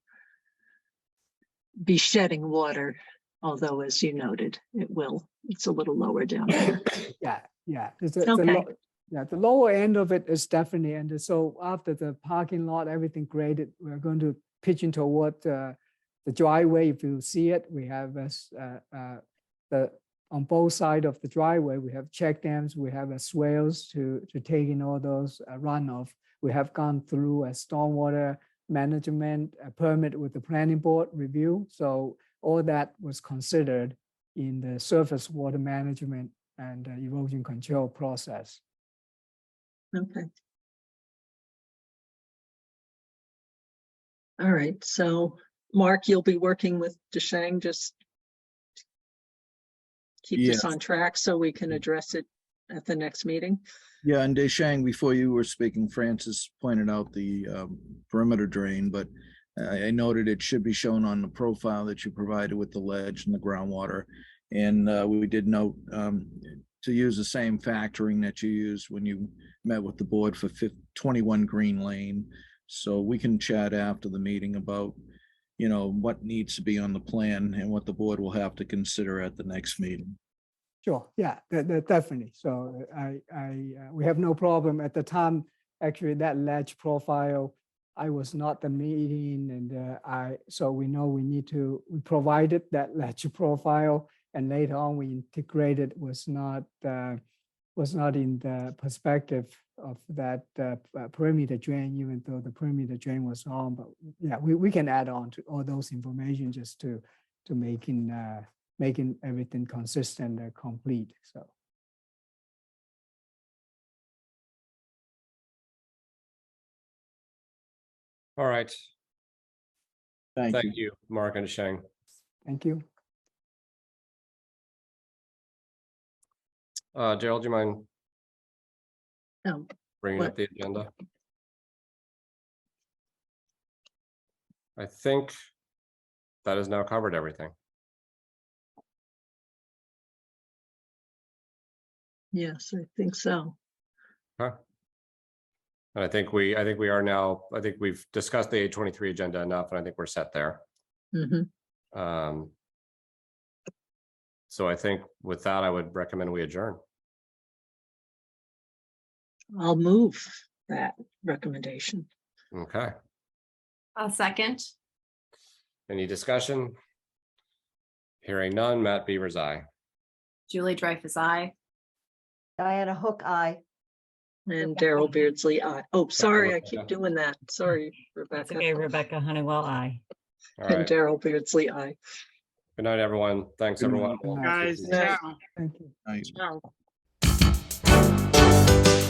be shedding water, although as you noted, it's a little lower down here. yeah. Okay. The lower end of it is definitely, and so after the parking lot, everything graded, we're going to pitch into toward the driveway. If you see it, we have on both sides of the driveway, we have check dams, we have swales to take in all those runoff. We have gone through a stormwater management permit with the planning board review. So all that was considered in the surface water management and erosion control process. Okay. All right, so Mark, you'll be working with Deishang, just keep this Yes. on track so we can address it at the next meeting. Yeah, and Deishang, before you were speaking, Francis pointed out the perimeter drain, but I noted it should be shown on the profile that you provided with the ledge and the groundwater. And we did note to use the same factoring that you used when you met with the board for 21 Green Lane. So we can chat after the meeting about, what needs to be on the plan and what the board will have to consider at the next meeting. Sure, yeah, definitely. So we have no problem at the time. Actually, that ledge profile, I was not the meeting, and so we know we provided that ledge profile, and later on we integrated was not was not in the perspective of that perimeter drain, even though the perimeter drain was on. But yeah, we can add on to all those information just to making everything consistent and complete. So. All right. Thank you. Thank you, Mark and Sheng. Thank you. Gerald, do you mind bringing what? up the agenda? I think that has now covered everything. Yes, I think so. Huh? And I think we are now, I think we've discussed the 823 agenda enough, and I think we're set there. Mm-hmm. So I think with that, I would recommend we adjourn. I'll move that recommendation. Okay. I'll second. Any discussion? Hearing none. Matt Beavers, aye. Julie Dreyfus, aye. Diana Hook, aye. And Daryl Beardsley, aye. Oh, sorry, I keep doing that. Sorry, That's Rebecca. okay, Rebecca Honeywell, aye. All And right. Daryl Beardsley, aye. Good night, everyone. Thanks, Good everyone. night. We'll- Guys, Night. ciao. Thank you. Night. Ciao.